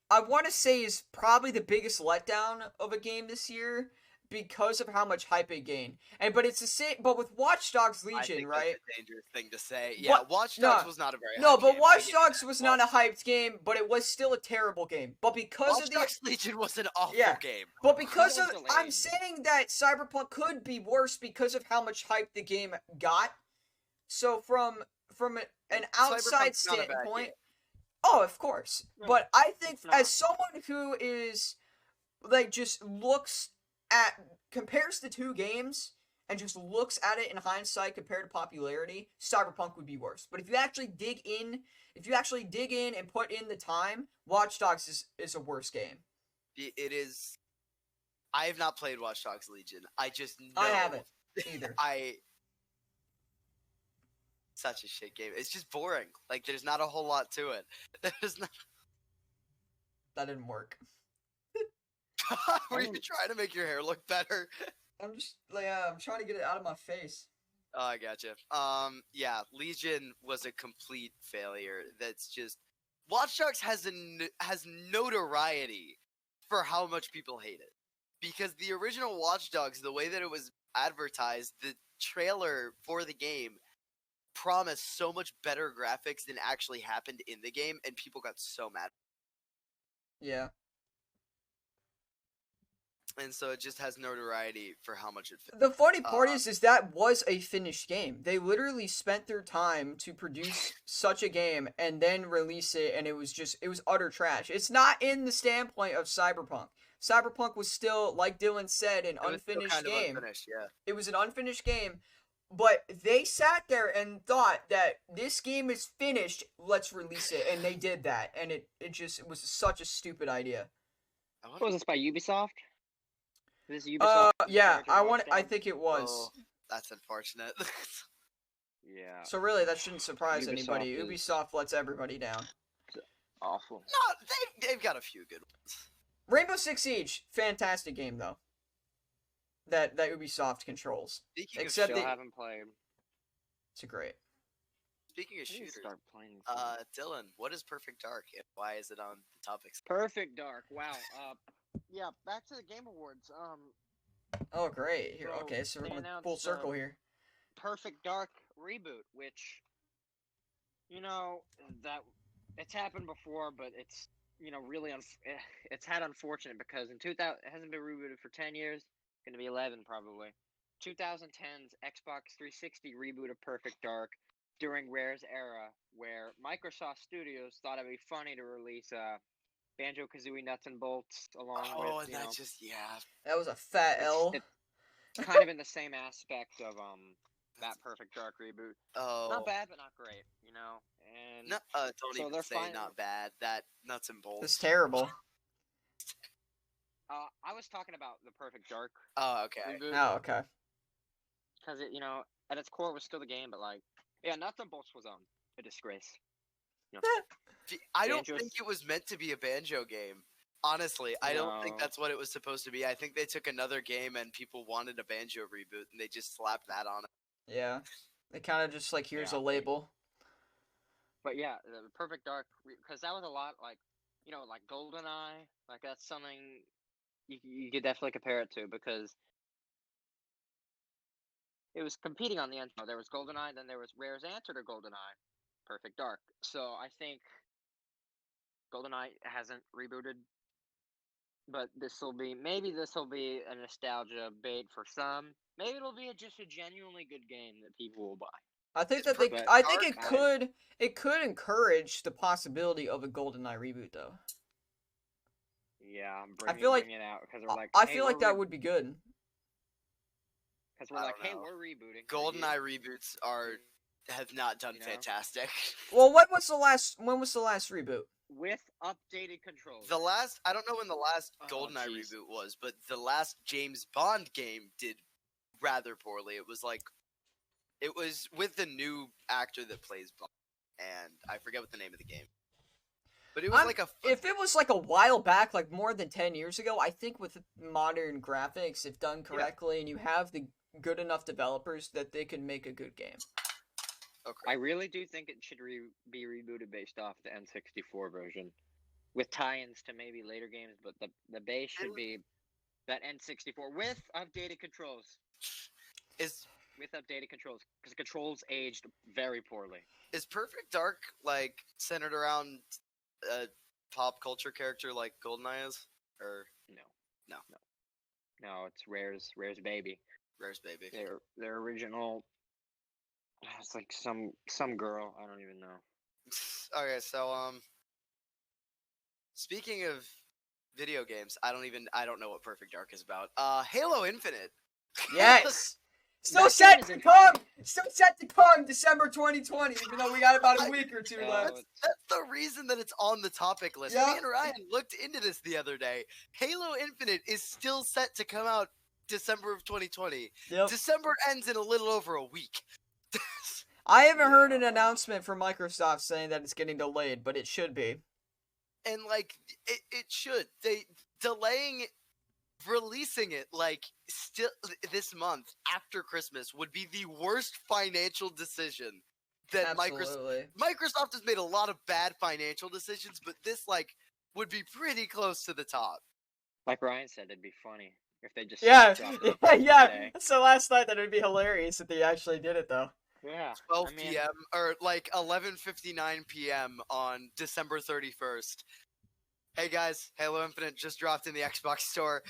I want to say, is probably the biggest letdown of a game this year because of how much hype it gained. But it's the same. But with Watch Dogs I Legion, think right? that's a dangerous thing to say. Yeah, What- Watch no. Dogs was not a very No, hyped but game. Watch I get Dogs that. was not a hyped game, but it was still a terrible game. But because Watch of the Dogs Legion was an awful Yeah. game. But because of, was I'm delayed. saying that Cyberpunk could be worse because of how much hype the game got. So from an outside Cyberpunk's not a bad standpoint, game. oh, of course. No, But I think it's not. as someone who is like just looks at compares the two games and just looks at it in hindsight compared to popularity, Cyberpunk would be worse. But if you actually dig in, and put in the time, Watch Dogs is a worse game. It is. I have not played Watch Dogs Legion. I just know. I haven't either. Such a shit game. It's just boring. Like there's not a whole lot to it. There's not. That didn't work. Were you trying to make your hair look better? I'm just like I'm trying to get it out of my face. Oh, I gotcha. Yeah, Legion was a complete failure. That's just Watch Dogs has has notoriety for how much people hate it. Because the original Watch Dogs, the way that it was advertised, the trailer for the game promised so much better graphics than actually happened in the game, and people got so mad. Yeah. And so it just has notoriety for how much it failed. The funny part is that was a finished game. They literally spent their time to produce such a game and then release it, and it was utter trash. It's not in the standpoint of Cyberpunk. Cyberpunk was still, like Dylan said, an unfinished game. Yeah. It was an unfinished game, but they sat there and thought that this game is finished, let's release it, and they did that, and it was such a stupid idea. What was this by Ubisoft? This Ubisoft. Yeah, Watch I Dogs? think it was. Oh, that's unfortunate. Yeah. So really, that shouldn't surprise anybody. Ubisoft is- Ubisoft lets everybody down. Awful. No, they've got a few good ones. Rainbow Six Siege, fantastic game though. That Ubisoft controls. Speaking Except of Still they- haven't played. It's great. speaking of I need to shooters, start playing. Dylan, what is Perfect Dark and why is it on the topics? Perfect Dark. Wow. Yeah. Back to the Game Awards. Oh great. Here, So, okay, so we're they going announced, full circle here. Perfect Dark reboot, which that it's happened before, but it's really it's had unfortunate because in 2000 it hasn't been rebooted for 10 years. Going to be 11 probably. 2010's Xbox 360 reboot of Perfect Dark during Rare's era, where Microsoft Studios thought it'd be funny to release Banjo Kazooie Nuts and Bolts along Oh, with and that just That was a fat L. it's kind of in the same aspect of that Perfect Dark reboot. Oh, Not bad, but not great, And no, don't so even they're say fine- not bad. That nuts and bolts. It's terrible. I was talking about the Perfect Dark Oh, okay. reboot Oh, okay. because it, at its core, it was still the game, but Nuts and Bolts was a disgrace. I don't Banjo's- think it was meant to be a Banjo game. Honestly, I don't think No. that's what it was supposed to be. I think they took another game and people wanted a Banjo reboot and they just slapped that on it. Yeah. They kind of just like, here's Yeah. a label. But yeah, the Perfect Dark, because that was a lot like GoldenEye. Like that's something you could definitely compare it to because it was competing on the end. There was GoldenEye, then there was Rare's answer to GoldenEye, Perfect Dark. So I think GoldenEye hasn't rebooted, but this will be a nostalgia bait for some. Maybe it'll be just a genuinely good game that people will buy. I think It's that they. Perfect I think Dark, it could encourage the possibility of a GoldenEye reboot, though. Yeah, I feel like bring it out because we're like, I hey, feel like that would be good. because we're I like, don't hey, know. we're rebooting. GoldenEye reboots have not done You know? fantastic. Well, when was the last reboot? With updated controls. I don't know when the last Oh, GoldenEye jeez. reboot was, but the last James Bond game did rather poorly. It was with the new actor that plays Bond, and I forget what the name of the game. But it was if it was like a while back, like more than 10 years ago, I think with modern graphics, if done correctly, and you have the good enough developers that they could make a good game. Okay. I really do think it should be rebooted based off the N64 version, with tie-ins to maybe later games. But the base should be that N64 with updated controls. With updated controls, because the controls aged very poorly. Is Perfect Dark like centered around a pop culture character like GoldenEye is, or No, it's Rare's baby. Rare's baby? Their original. It's like some girl. I don't even know. Okay, so speaking of video games, I don't know what Perfect Dark is about. Halo Infinite. Yes. Still That set game to is come. Still set to come December 2020. Even though we got about a week or two left. That's the reason that it's on the topic list. Yeah. Me and Ryan looked into this the other day. Halo Infinite is still set to come out December of 2020. Yep. December ends in a little over a week. I haven't heard an announcement from Microsoft saying that it's getting delayed, but it should be. And like it should. They delaying releasing it like still this month after Christmas would be the worst financial decision that Absolutely. Microsoft has made a lot of bad financial decisions, but this like would be pretty close to the top. Like Ryan said, it'd be funny if they just Yeah, dropped it yeah. today. So last night that would be hilarious if they actually did it though. Yeah. 12 p.m. or like 11:59 p.m. on December 31st. Hey guys, Halo Infinite just dropped in the Xbox store.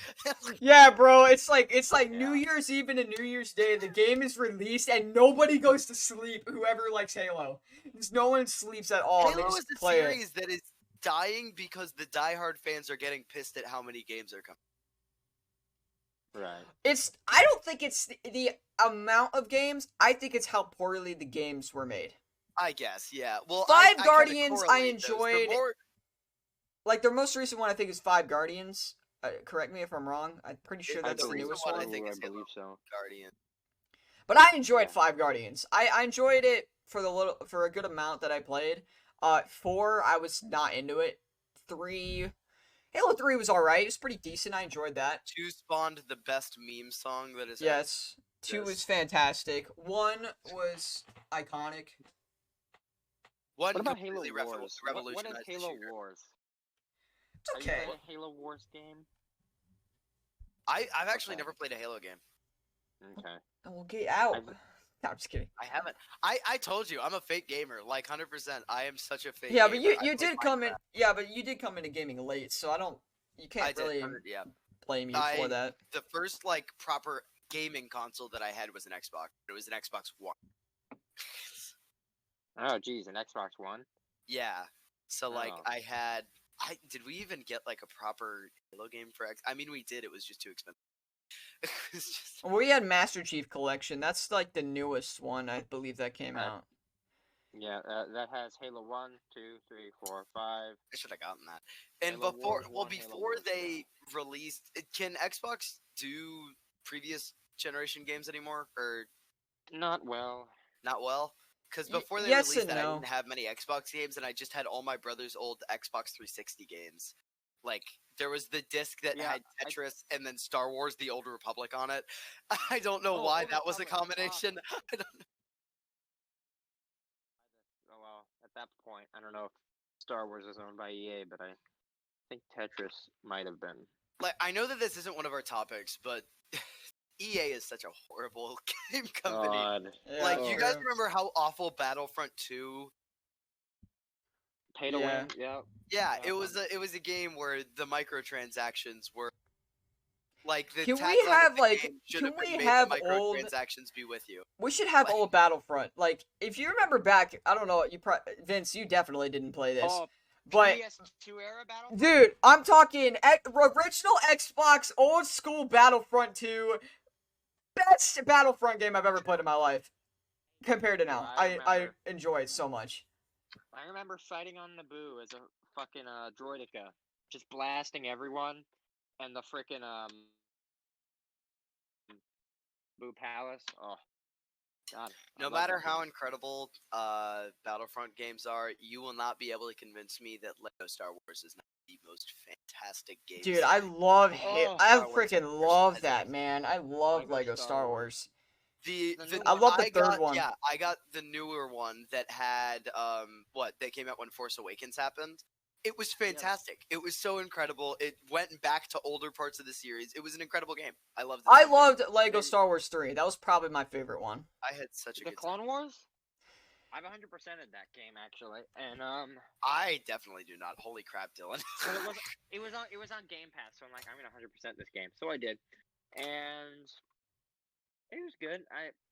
Yeah, bro, it's like New Yeah. Year's Eve and New Year's Day. The game is released and nobody goes to sleep. Whoever likes Halo, there's no one sleeps at all. They Halo just is a play series that is dying because the diehard fans are getting pissed at how many games are coming. Right. I don't think it's the amount of games. I think it's how poorly the games were made. I guess, yeah. Well, Five I Guardians, I correlate those. The enjoyed. more- Like their most recent one, I think is Five Guardians. Correct me if I'm wrong. I'm pretty sure I that's the believe newest so. one. I think it's I believe Halo so. Guardian. But I enjoyed Yeah. Five Guardians. I enjoyed it for a good amount that I played. 4, I was not into it. 3, Halo 3 was alright. It was pretty decent. I enjoyed that. 2 spawned the best meme song that is. Yes. 2 was fantastic. 1 was iconic. One What about Halo completely Wars? What revolutionized is the Halo shooter. Wars? It's Are you okay. playing a Halo Wars game? I've actually Okay. never played a Halo game. Okay. We'll get out. I've- No, I'm just kidding. I haven't. I told you I'm a fake gamer, like 100%. I am such a fake. Yeah, but gamer. I you play did come in. Minecraft. Yeah, but you did come into gaming late, so you I can't did. really Yeah. blame you I- for that. The first like proper gaming console that I had was an Xbox. It was an Xbox One. Oh, geez, an Xbox One. Yeah. So like Oh. I did we even get like a proper Halo game for X? I mean we did. It was just too expensive. It was just We had Master Chief Collection. That's like the newest one, I believe that came Right. out. Yeah, that has Halo 1, 2, 3, 4, 5. I should have gotten that. And Halo before Wars well 1, Halo before Wars they released can Xbox do previous generation games anymore or Not well. not well? Because Y- before they yes released and that, I no. didn't have many Xbox games, and I just had all my brother's old Xbox 360 games. Like there was the disc that Yeah, had Tetris and then Star Wars: The Old Republic on it. I don't know Oh, why Old that was a Republic. combination. I don't Oh well, at that point, I don't know if Star Wars is owned by EA, but I think Tetris might have been. like. I know that this isn't one of our topics, but EA is such a horrible game company. God. Like, Yeah, you guys true. remember how awful Battlefront 2? Pay to Yeah. win. Yep. Yeah, Yeah. it was a game where the microtransactions were like the Can we tagline of have the like? game should Can have been we made have the old? microtransactions be with you. We should have Like- old Battlefront. Like, if you remember back, I don't know. Vince, you definitely didn't play this, Oh, but PS2 era Battlefront. dude, I'm talking original Xbox, old school Battlefront 2, best Battlefront game I've ever played in my life. Compared to now, I I remember. enjoy it so much. I remember fighting on Naboo as a fucking droideka, just blasting everyone, and the freaking Boo Palace. Oh, God. I No love matter that how game. incredible Battlefront games are, you will not be able to convince me that Lego Star Wars is not the most fantastic game. Dude, I love Oh, I Star Wars freaking love franchise. that, man. I love Lego Lego Star Star Wars. Wars. The new I one. love the third got, one. Yeah, I got the newer one that had that came out when Force Awakens happened. It was fantastic. It was so incredible. It went back to older parts of the series. It was an incredible game. I loved it. I so much. loved Lego And- Star Wars 3. That was probably my favorite one. I had such a The good Clone time. Wars. I've 100%ed that game actually, and I definitely do not. Holy crap, Dylan. so it was on Game Pass, so I'm like, I'm gonna 100% this game, so I did, and it was good.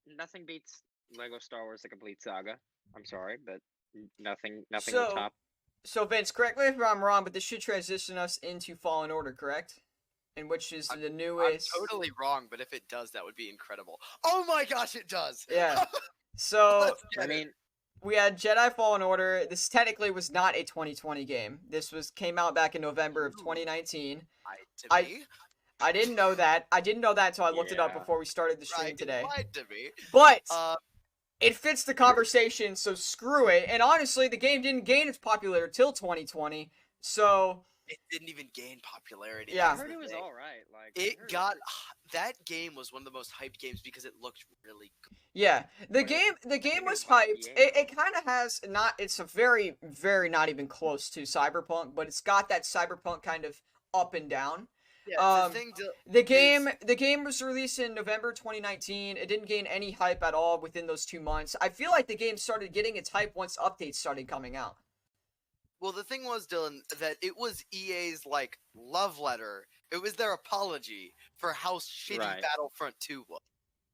Nothing beats Lego Star Wars: The Complete Saga. I'm sorry, but nothing will So- top. So Vince, correct me if I'm wrong, but this should transition us into Fallen Order, correct? And which is the I'm newest. totally wrong, but if it does, that would be incredible. Oh my gosh, it does. Yeah. So Let's get I it. mean, we had Jedi Fallen Order. This technically was not a 2020 game. This came out back in November of Ooh. 2019. To I- me, I didn't know that. I didn't know that until I looked it up Yeah. before we started the stream right, today. lied to me. But It fits the conversation, so screw it. And honestly, the game didn't gain its popularity till 2020. So didn't even gain popularity. Yeah. I that's heard the it was thing. all right. Like I It heard got was- that game was one of the most hyped games because it looked really good. yeah, the But game think it was was like hyped. EA It kind of has not. It's a very not even close to Cyberpunk, but it's got that Cyberpunk kind of up and down. Yeah, Um, the thing to, The game was released in November 2019. It didn't gain any hype at all within those 2 months. I feel like the game started getting its hype once updates started coming out. well, the thing was, Dylan, that it was EA's like love letter. It was their apology for how shitty Right. Battlefront 2 was.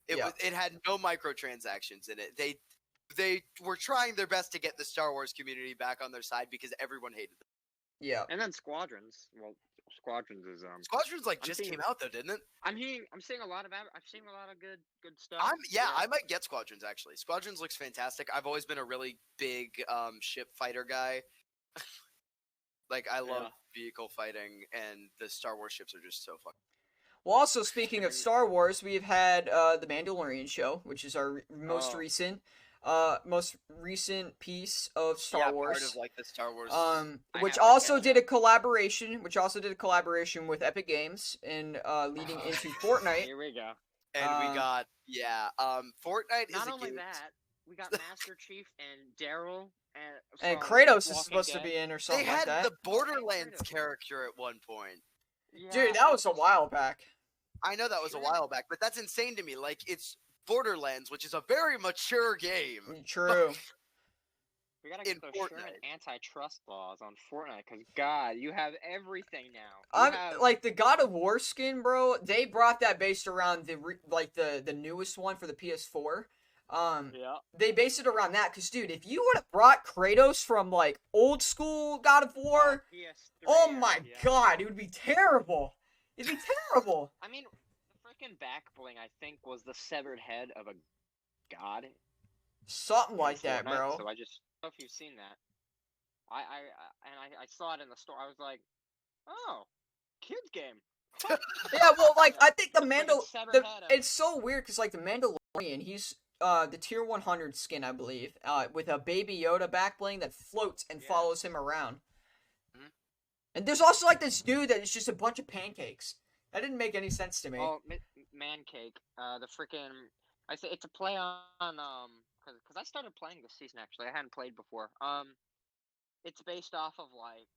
Yeah. It had no microtransactions in it. They were trying their best to get the Star Wars community back on their side because everyone hated them. Yeah. And then Squadrons. Well, Squadrons is Squadrons like I'm just seeing- came out though, didn't it? I'm seeing a lot of I've seen a lot of good stuff. I might get Squadrons actually. Squadrons looks fantastic. I've always been a really big ship fighter guy. Like I love Yeah. vehicle fighting, and the Star Wars ships are just so fucking. Well, also speaking of Star Wars, we've had the Mandalorian show, which is our most Oh. recent piece of Star Wars. Part of like the Star Wars. I Which have to also catch did up. a collaboration, with Epic Games and leading into Fortnite. Here we go. and we got Fortnite is Not a only game. that, we got Master Chief and Daryl And from Kratos is Walking supposed to Dead. be in or They something like had that. the Borderlands Kratos. character at one point. Yeah, Dude, that was a while back. I know that was a Sure. while back, but that's insane to me. Like it's Borderlands, which is a very mature game. True. We gotta in get those Sherman Fortnite. antitrust laws on Fortnite, because God, you have everything now. I'm like the God of War skin, bro. They brought that based around the newest one for the PS4. Yeah. They based it around that because, dude, if you would have brought Kratos from like old school God of War, PS3, oh my yeah. God, it would be terrible. It'd be terrible. I mean, the freaking back bling, I think, was the severed head of a god. Something in like that, Fortnite, bro. So I just don't know if you've seen that. I saw it in the store. I was like, oh, kids game. Yeah, well, like I think the Freaking severed head of- it's so weird because like the Mandalorian, he's the tier 100 skin, I believe, with a Baby Yoda back bling that floats and Yeah. follows him around. Mhm. And there's also like this dude that is just a bunch of pancakes. That didn't make any sense to me. Oh, man cake. The freaking. I say it's a play on because I started playing this season actually. I hadn't played before. It's based off of like.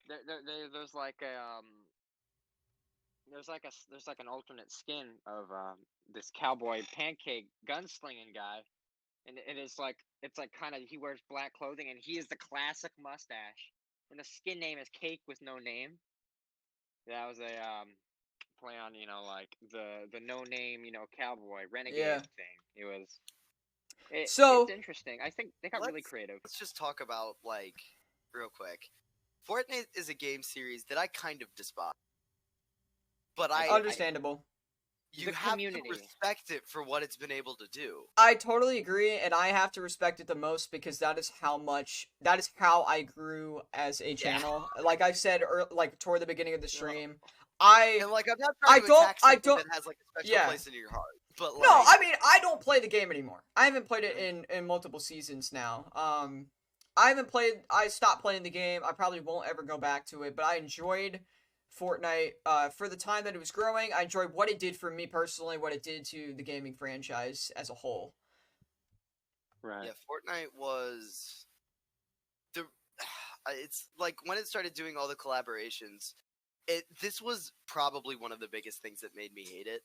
There's like a there's like an alternate skin of this cowboy pancake gunslinging guy, and it's like kind of he wears black clothing and he is the classic mustache, and the skin name is Cake with No Name. That was a play on like the no name cowboy renegade Yeah. thing. So It's interesting. I think they got really creative. Let's just talk about like real quick. Fortnite is a game series that I kind of despise, but understandable. you The have community. to respect it for what it's been able to do. I totally agree, and I have to respect it the most because that is how I grew as a channel. Like I said, like toward the beginning of the stream, And like I'm not trying to attack something that has like a special place in your heart, but like, no, I mean I don't play the game anymore. I haven't played it in multiple seasons now. I stopped playing the game. I probably won't ever go back to it, but I enjoyed Fortnite for the time that it was growing. I enjoyed what it did for me personally, what it did to the gaming franchise as a whole. Right. yeah, Fortnite was the. It's like when it started doing all the collaborations. This was probably one of the biggest things that made me hate it.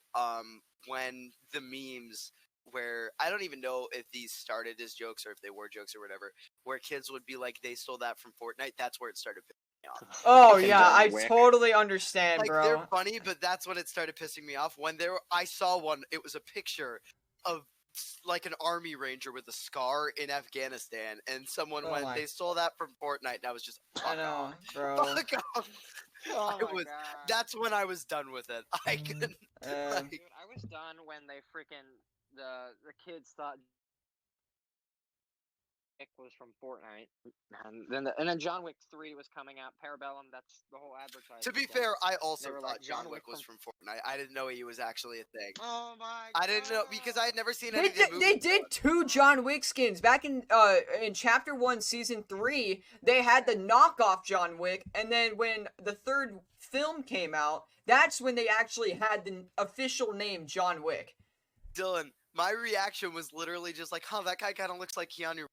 When the memes, where I don't even know if these started as jokes or if they were jokes or whatever, where kids would be like, "They stole that from Fortnite." That's where it started pissing me off. Oh And yeah, John I Wick. totally understand, Like bro. they're funny, but that's when it started pissing me off. When I saw one, it was a picture of like an army ranger with a scar in Afghanistan, and someone Oh went, my- "They stole that from Fortnite," and I was just, I "Fuck know, off, bro. fuck off." Oh I my was. god. That's when I was done with it. I couldn't. Like, Dude, I was done when they freaking the kids thought Wick was from Fortnite, and then John Wick 3 was coming out. Parabellum. That's the whole advertising. to be stuff. fair, I also They were thought like, John John Wick Wick was from Fortnite. I didn't know he was actually a thing. Oh my. I didn't know because I had never seen They any of the did, movies. they did two John Wick skins back in Chapter 1, Season 3. They had the knockoff John Wick, and then when the third film came out, that's when they actually had the official name John Wick. Dylan, my reaction was literally just like, "Huh, that guy kind of looks like Keanu."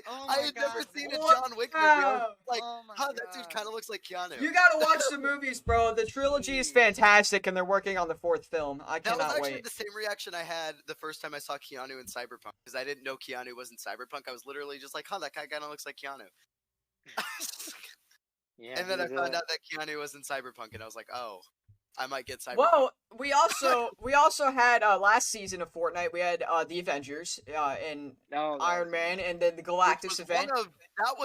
I had never seen a John Wick movie. I was like, Oh my "Huh, that dude kind of looks like Keanu." You gotta watch the movies, bro. The trilogy is fantastic, and they're working on the fourth film. I That was cannot actually wait. the same reaction I had the first time I saw Keanu in Cyberpunk because I didn't know Keanu was in Cyberpunk. I was literally just like, "Huh, that guy kind of looks like Keanu." Yeah. And then I he's found a- out that Keanu was in Cyberpunk, and I was like, "Oh, I might get Cyberpunk." Well, we also had last season of Fortnite. We had the Avengers and No, that Iron was- Man, and then the Which Galactus was event. that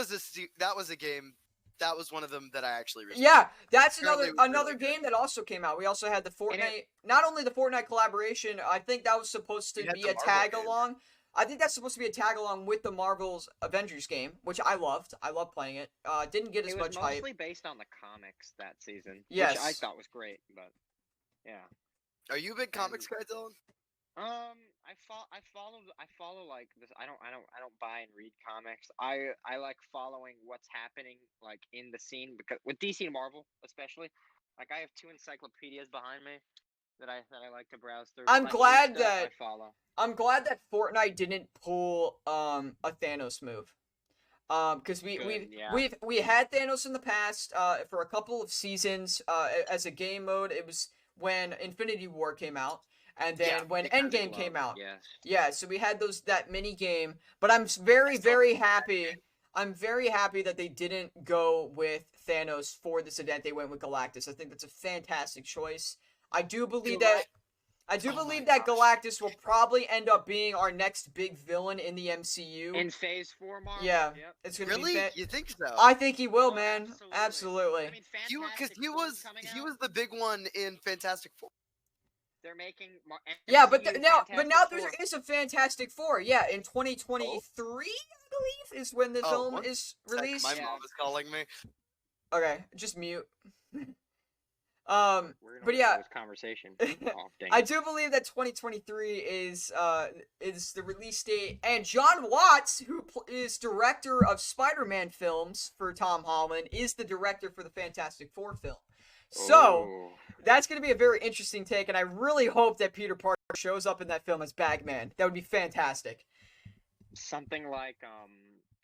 was a game. That was one of them that I actually respect. Yeah, that's Apparently another it was really game that also came out. We also had the And Fortnite, not only the Fortnite collaboration. I think that was supposed to We had be the a Marvel tag game. along. I think that's supposed to be a tag along with the Marvel's Avengers game, which I loved. I loved playing it. Didn't get as It was much hype. mostly based on the comics that season, which Yes. I thought was great. But yeah. Are you a big comics guy, Dylan? I follow like this. I don't buy and read comics. I like following what's happening like in the scene because with DC and Marvel especially, like I have two encyclopedias behind me that I like to browse through. I'm Like, new glad stuff that- I follow. I'm glad that Fortnite didn't pull a Thanos move. Because Good, yeah. we had Thanos in the past for a couple of seasons as a game mode. It was when Infinity War came out, and then Yeah, when they kinda Endgame came Love, out. Yes. Yeah, so we had that mini game, but I'm very happy. I'm very happy that they didn't go with Thanos for this event. They went with Galactus. I think that's a fantastic choice. I do believe that Oh my that Galactus will probably end up being our next big villain in the MCU. In Phase 4 Marvel. Yeah, Yep. it's gonna Really? be. You think so? I think he will, Oh, man. Absolutely. I mean, Because Fantastic he Four's was coming he out. was the big one in Fantastic Four. They're making Yeah, but MCU now Fantastic there Four. is a Fantastic Four. Yeah, in 2023, I believe, is when the Oh, film one is Sec, released. My Yeah. mom is calling me. Okay, just mute. We're gonna but have yeah, this conversation. Oh, dang I it. do believe that 2023 is the release date, and John Watts, who is director of Spider-Man films for Tom Holland, is the director for the Fantastic Four film. So Oh. that's going to be a very interesting take, and I really hope that Peter Parker shows up in that film as Bagman. That would be fantastic. Something like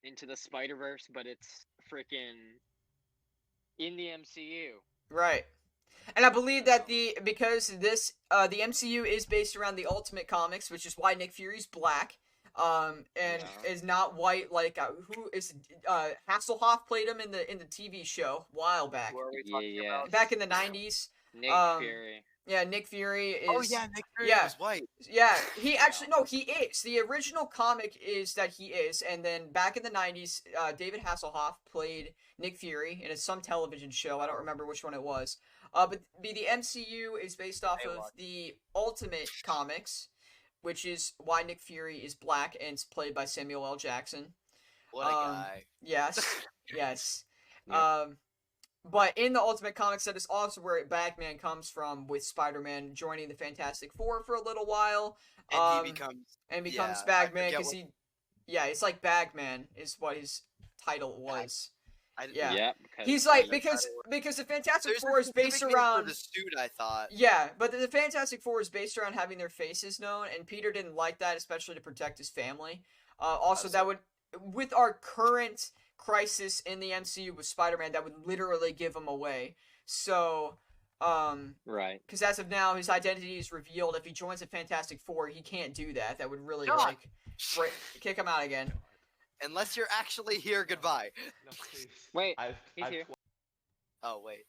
Into the Spider-Verse, but it's freaking in the MCU. Right. And I believe that because the MCU is based around the Ultimate Comics, which is why Nick Fury's black, and is not white like who is Hasselhoff played him in the TV show a while back. Who are we talking about? Back in the 90s. Nick Fury. Yeah, Nick Fury is. Oh yeah, Nick Fury was white. Yeah, he actually no, he is. The original comic is that he is, and then back in the 90s, David Hasselhoff played Nick Fury in some television show. I don't remember which one it was. But the MCU is based off of the Ultimate Comics, which is why Nick Fury is black and it's played by Samuel L. Jackson. What a guy. Yes, yes. Yeah. But in the Ultimate Comics, that is also where Bagman comes from, with Spider-Man joining the Fantastic Four for a little while. And he becomes Bagman because it's like Bagman is what his title was. He's like because the Fantastic Four is based around the suit, I thought. Yeah, but the Fantastic Four is based around having their faces known, and Peter didn't like that, especially to protect his family. Also, that would, with our current crisis in the MCU with Spider-Man, that would literally give him away. So, right. Because as of now, his identity is revealed. If he joins the Fantastic Four, he can't do that. That would really kick him out again. Unless you're actually here, goodbye. No, please. Wait, he's here. Oh wait.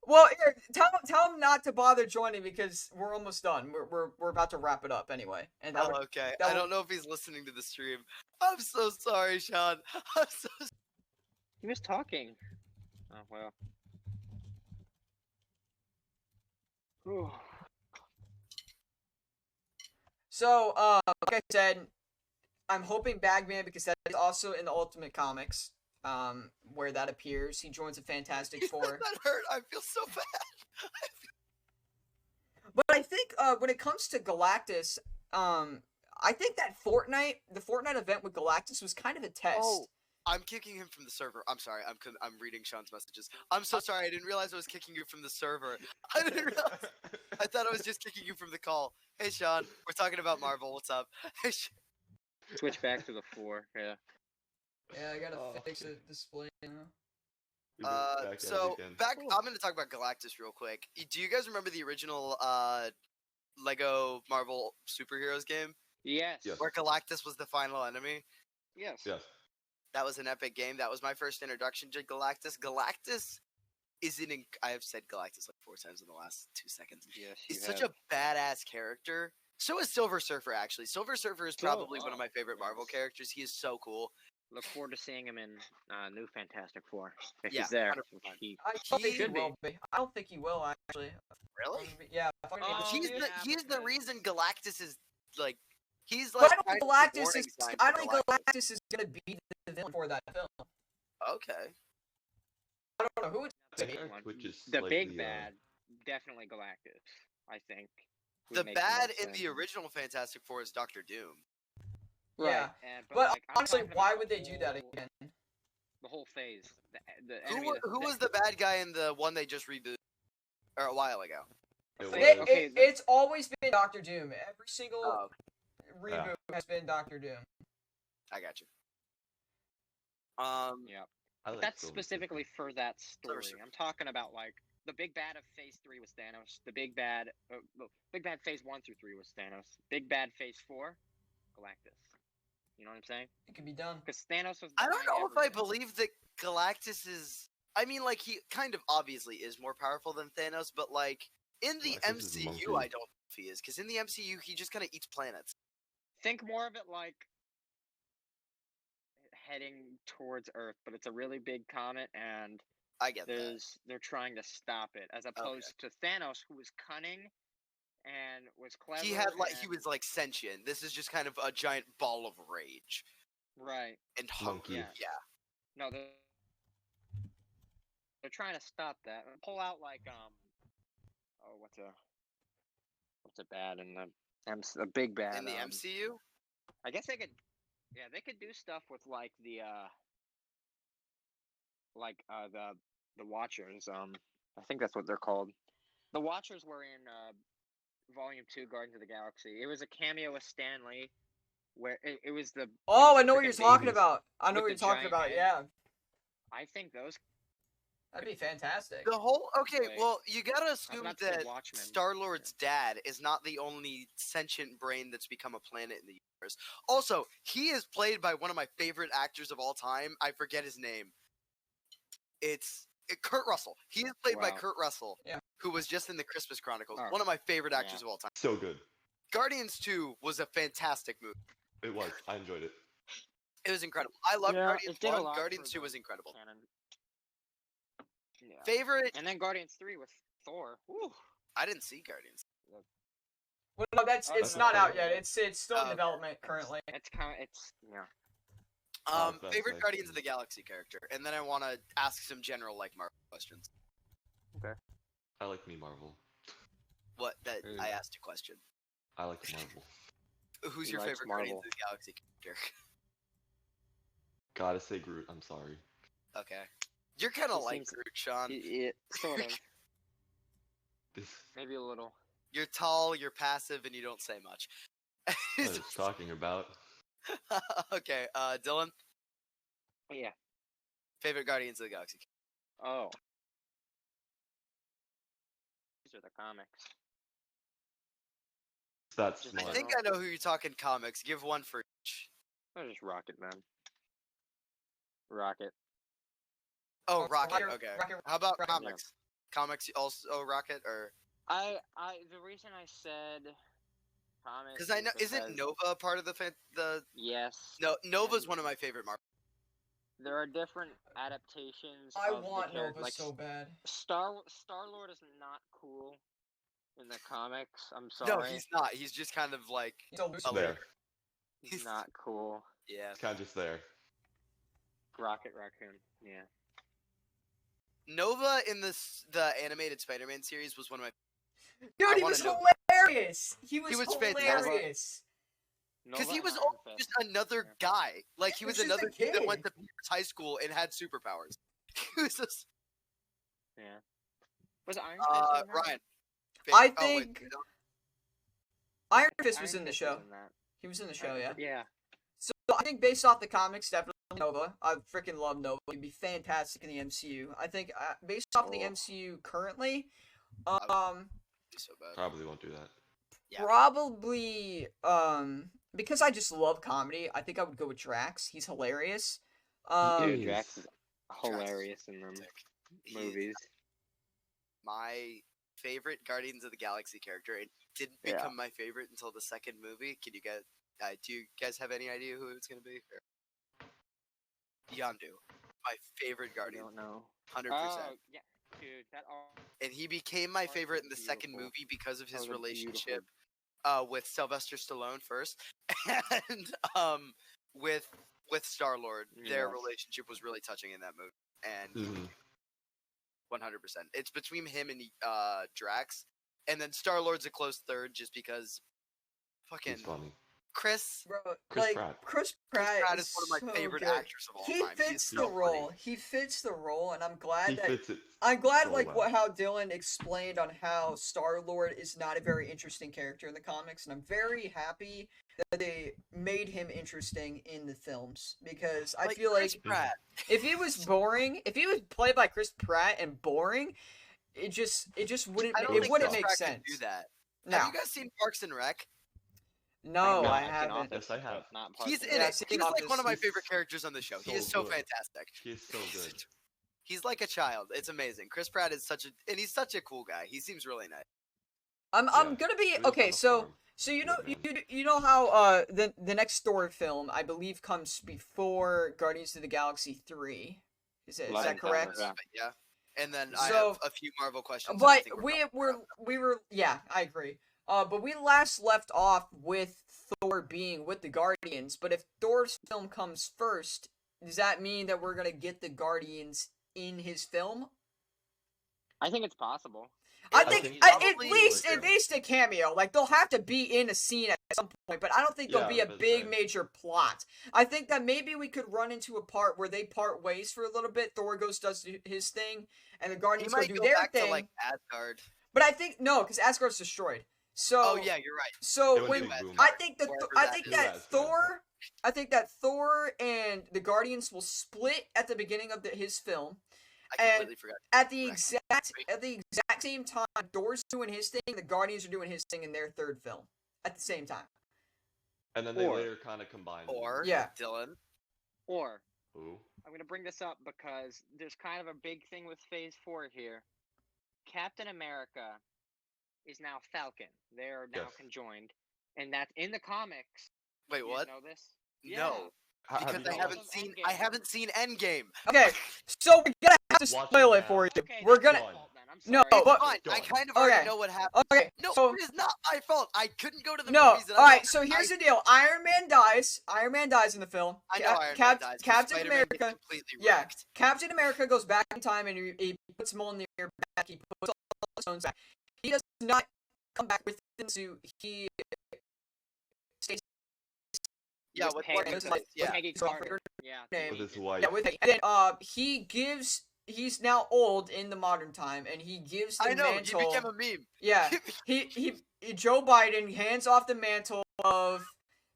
Well, here, tell him not to bother joining because we're almost done. We're about to wrap it up anyway. And okay. I don't know if he's listening to the stream. I'm so sorry, Sean. I'm so. He was talking. Oh well. Whew. So, like I said, I'm hoping Bagman, because that is also in the Ultimate Comics, where that appears. He joins the Fantastic Four. That hurt. I feel so bad. But I think when it comes to Galactus, I think that the Fortnite event with Galactus was kind of a test. Oh, I'm kicking him from the server. I'm sorry. I'm reading Sean's messages. I'm so sorry. I didn't realize I was kicking you from the server. I didn't realize. I thought I was just kicking you from the call. Hey, Sean. We're talking about Marvel. What's up? Hey, Switch back to the 4. Yeah. Yeah, I gotta fix the display now. I'm gonna talk about Galactus real quick. Do you guys remember the original Lego Marvel superheroes game? Yes. Where Galactus was the final enemy? Yes. Yes. That was an epic game. That was my first introduction to Galactus. Galactus is I have said Galactus like 4 times in the last 2 seconds. Yes. He's such a badass character. So is Silver Surfer, actually. Silver Surfer is probably one of my favorite Marvel characters. He is so cool. Look forward to seeing him in new Fantastic Four. If Yeah, he's there. 100%. I don't think he will be. I don't think he will, actually. Really? Yeah. He's the reason Galactus is like. He's But like. I don't think Galactus is gonna be the villain for that film. Okay. I don't know who it's The gonna be. Which is the like big bad, definitely Galactus. I think. The would make bad most in sense. the original Fantastic Four is Doctor Doom. Yeah. But like, I'm honestly, talking why about would they do that whole- again? The whole phase. Who was the bad guy in the one they just rebooted or a while ago? It's always been Doctor Doom. Every single reboot has been Doctor Doom. I got you. Yeah. Like That's Silver specifically for that story. Surfer. I'm talking about like the big bad of Phase 3 was Thanos. The big bad Phase 1 through 3 was Thanos. Big bad Phase 4, Galactus. You know what I'm saying? It can be done. Because Thanos was. I don't behind know if I everything. believe that Galactus is. I mean, like he kind of obviously is more powerful than Thanos, but like in the Galactus is MCU, monkey. I don't know if he is, because in the MCU he just kind of eats planets. Think more of it like heading towards Earth, but it's a really big comet, and I get that. they're trying to stop it, as opposed to Thanos, who was cunning and was clever. He was like sentient. This is just kind of a giant ball of rage right. and hunger. Monkey. Yeah. No, they're trying to stop that and pull out like what's a bad in the a big bad In the MCU? I guess they could do stuff with like the Watchers. I think that's what they're called. The Watchers were in Volume 2 Guardians of the Galaxy. It was a cameo with Stan Lee. where it was the. Oh, I it was know the what you're frickin' talking babies. about. I know with what you're the talking giant about. heads. Yeah, I think those. that'd be fantastic. The whole okay, Like, well, you gotta I was assume about to say that Watchmen. Star-Lord's dad is not the only sentient brain that's become a planet in the universe. Also, he is played by one of my favorite actors of all time. I forget his name. It's Kurt Russell. He is played by Wow. Kurt Russell, Yeah. who was just in the Christmas Chronicles. Oh, One of my favorite yeah. actors of all time. So good. Guardians 2 was a fantastic movie. It was. I enjoyed it. It was incredible. I loved Yeah, Guardians it did a 1. lot Guardians for 2 the was incredible. canon. Yeah. Favorite? And then Guardians 3 with Thor. Woo. I didn't see Guardians. Well, no, it's Oh, it's no, not no, out no, yet. no. It's still in Oh, development currently. It's kind of yeah. I was about to Favorite say. Guardians of the Galaxy character, and then I want to ask some general like Marvel questions. I like me Marvel. What that Mm. I asked a question. I like Marvel. Who's He your likes favorite Guardians Marvel. of the Galaxy character? Gotta say Groot. I'm sorry. Okay, you're kind of He like seems- Groot, Sean. Sort of. This. Maybe a little. You're tall, you're passive, and you don't say much. What are you talking about? Okay, Dylan, Yeah. favorite Guardians of the Galaxy. Oh. These are the comics. That's Just I smart. think I know who you're talking comics. Give one for each. They're just Rocket Man. Rocket. Oh, Oh, Rocket. Rocket- Okay. Rocket- How about Rocket, yeah. comics? Comics also Rocket or The reason I said comics because I know is isn't because- Nova part of the Yes. no Nova's And- one of my favorite Marvel. There are different adaptations. I of want the character. Nova Like so bad. Star Lord is not cool in the comics. I'm No, sorry. he's not. He's just kind of like He's a loose Oh, There. He's not cool. yeah. It's kind of just there. Rocket Raccoon. Yeah. Nova in the animated Spider-Man series was one of my Dude, I he wanna was know- hilarious. He was fantastic. hilarious. because Nova he and was Iron also Fist. just another Yeah. guy. Like he He was was just a another kid that went kid. to Pierce High School and had superpowers. He was just Yeah. Was Iron Fist in that? Ryan. I Oh, wait, think no. Iron Fist Iron was in the Fist show. in that. He was in the show, yeah. Yeah. So I think based off the comics, definitely Nova. I freaking love Nova. He'd be fantastic in the MCU. I think based off the Cool. MCU currently, so bad. Probably won't do that. Yeah. probably because I just love comedy. I think I would go with Drax. He's hilarious. Dude, Jeez. Drax is Drax is hilarious in them fantastic. He is movies. my favorite Guardians of the Galaxy character. It didn't Yeah. become my favorite until the second movie. Can you guys? Do you guys have any idea who it's gonna be? Yondu, my favorite I Guardian, don't know. 100%. Oh, yeah. Dude, that all. And he became my Arc favorite was in the second beautiful. movie because of That his was a relationship beautiful- with Sylvester Stallone first, and with Star Lord. Their Yes. relationship was really touching in that movie, and Mhm. 100%. It's between him and Drax, and then Star Lord's a close third, just because fucking He's funny. Chris Bro, Chris like Pratt. Chris Chris Pratt, Pratt is one of my so favorite good. actors of all He time. He's fits so the funny. role. He fits the role, and I'm glad He that fits it. I'm glad so like well. what how Dylan explained on how Star Lord is not a very interesting character in the comics, and I'm very happy that they made him interesting in the films because I feel Chris like Pratt. if he was boring, if he was played by Chris Pratt and boring, it just wouldn't I don't it think wouldn't Chris make Pratt sense. can do that. No, Have you guys seen Parks and Rec? no, know I it's in haven't. Office, Yes, I have. but Not Parks He's and in Yeah, Rec. I've it. seen He's like Office. one of my He's favorite characters on the show. He is so so good. fantastic. He is so good. He's like a child. It's amazing. Chris Pratt is he's such a cool guy. He seems really nice. I'm Yeah, gonna be lives okay. on a So farm. you know Good you know how the next Thor film I believe comes before Guardians of the Galaxy 3. Is Love that and correct? Thunder, yeah. But yeah. And then I So- have a few Marvel questions. But I think we going were around. we were yeah, I agree. But we last left off with Thor being with the Guardians. But if Thor's film comes first, does that mean that we're gonna get the Guardians in his film? I think it's possible. I I think think at probably least a cameo. Like they'll have to be in a scene at some point, but I don't think there'll Yeah, be I a was big gonna major plot. I think that maybe we could run into a part where they part ways for a little bit. Thor does his thing, and the He Guardians go might do go their back thing. to like Asgard. But I think no, because Asgard's destroyed. So Oh yeah, you're right. So It was when Big Boom. I think that Wherever I that think is. that Who has Thor, I think that Thor and the Guardians will split at the beginning of his film. I And completely forgot. at the Correct. exact same time, Thor's doing his thing, the Guardians are doing his thing in their third film at the same time. And then they Or- later kind of combined. Or Yeah. Dylan. Or Ooh. I'm gonna bring this up because there's kind of a big thing with Phase 4 here. Captain America is now Falcon. They are now Yes. conjoined, and that's in the comics. Wait, You what? know this? No, Have because you I not haven't watched- seen. Endgame. I haven't seen Endgame. Okay, so we're gonna have to Watch spoil it it for you. now. Okay, We're that's gonna. my fault then. I'm No, sorry. Oh, It's but- fine. I Done. kind of Okay. already know what happened. Okay, No, so it is not my fault. I couldn't go to the no, movies. all right. So here's the deal: Iron Man dies. Iron Man dies in the film. I know Iron Man dies. but Captain Spider-Man gets America. completely Yeah, wrecked. Captain America goes back in time and he puts Mjolnir back. He puts all the stones back. He does not come back with the suit. He stays Yeah, With with Peggy- Peggy. with Yeah. Peggy So I Carter. figured- Yeah. name. With his Agent. wife. Yeah, with it. And then he gives. He's now old in the modern time, and he gives the I know. mantle. He became a meme. Yeah, he Joe Biden hands off the mantle of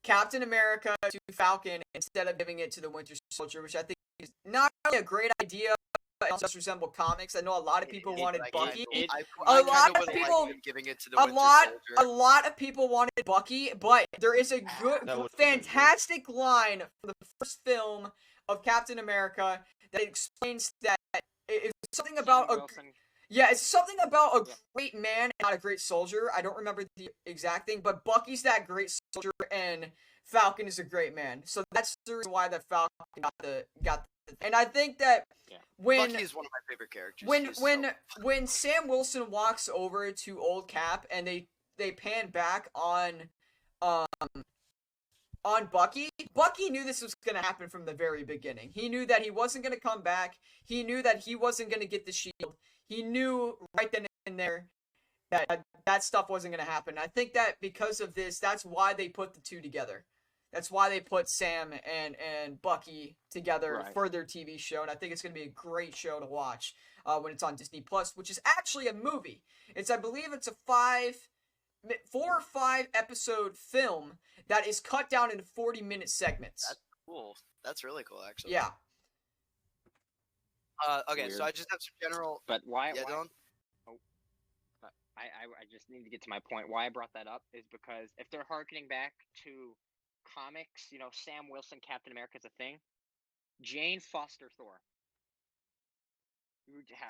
Captain America to Falcon instead of giving it to the Winter Soldier, which I think is not really a great idea. It does resemble comics. I know a lot of people wanted Bucky. I lot kinda of would people- like him giving it to the A Winter a Soldier. lot of people wanted Bucky, but there is a good, That would've been good. fantastic line from the first film of Captain America that explains that it's something about Sam a Wilson. yeah, it's something about a Yeah. great man and not a great soldier. I don't remember the exact thing, but Bucky's that great soldier and Falcon is a great man. So that's the reason why the Falcon got the and I think that Yeah. when Bucky is one of my favorite characters. when He's when so- when Sam Wilson walks over to old Cap and they pan back on Bucky knew this was going to happen from the very beginning. He knew that he wasn't going to come back. He knew that he wasn't going to get the shield. He knew right then and there that stuff wasn't going to happen. I think that because of this, that's why they put the two together. That's why they put Sam and Bucky together Right. for their TV show, and I think it's going to be a great show to watch when it's on Disney Plus, which is actually a movie. I believe it's a 4 or 5 episode film that is cut down into 40-minute segments. That's cool. That's really cool, actually. Yeah. Okay, Weird. so I just have some general. But why? Yeah, why Dylan. but I just need to get to my point. Why I brought that up is because if they're harkening back to comics, Sam Wilson, Captain America is a thing. Jane Foster Thor.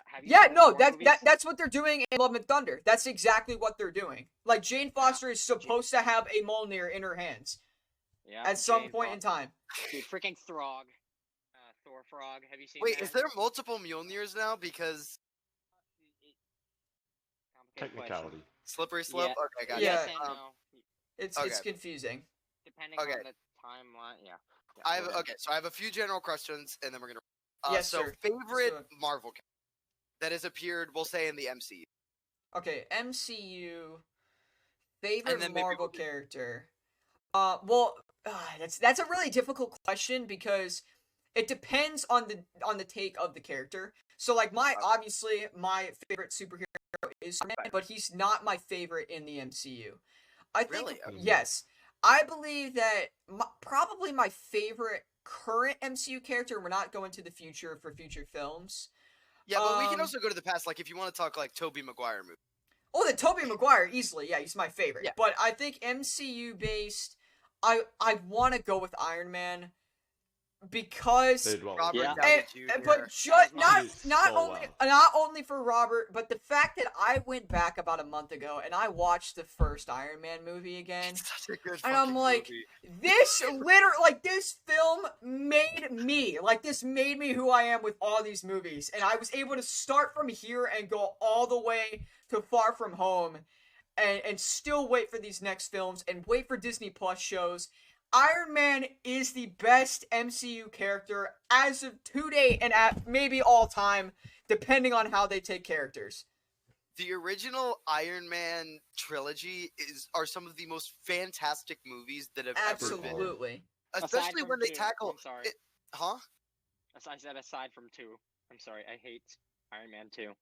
Have you Yeah, seen the no, Thor movies? that's what they're doing in Love and Thunder. That's exactly what they're doing. Like, Jane Foster is supposed to have a Mjolnir in her hands Yeah, at some Jane point in Fo- time. Dude, freaking Throg. Thor Frog. Have you seen Wait, that? is there multiple Mjolnirs now? Because Complicated question. Technicality. slippery slope. Yeah. Okay, got Yeah. Yes it. and no. It's Okay. confusing. Depending Okay. on the timeline. Yeah. I have go ahead. okay, so I have a few general questions, and then we're gonna. Yes, so sir. favorite So- Marvel character that has appeared, we'll say in the MCU. Okay, MCU favorite then maybe Marvel we'll do- character. That's a really difficult question because it depends on the take of the character. So like obviously my favorite superhero is Superman, but he's not my favorite in the MCU. I think Really? Okay. yes. I believe that probably my favorite current MCU character, we're not going to the future for future films. Yeah, but we can Um, also go to the past. Like if you want to talk like Tobey Maguire movie. Oh, the Tobey Maguire, easily. Yeah, he's my favorite. Yeah. But I think MCU based, I want to go with Iron Man because They did well. Robert Yeah. Downey and, Jr. but just That was not so only well. not only for Robert, but the fact that I went back about a month ago and I watched the first Iron Man movie again. It's such a good And I'm fucking like, movie. This film made me. Like, this made me who I am with all these movies. And I was able to start from here and go all the way to Far From Home and still wait for these next films and wait for Disney Plus shows. Iron Man is the best MCU character as of today and at maybe all time, depending on how they take characters. The original Iron Man trilogy are some of the most fantastic movies that have ever been. Absolutely. Especially from when they 2, tackle I'm sorry. it, huh? I said aside from 2. I'm sorry. I hate Iron Man 2.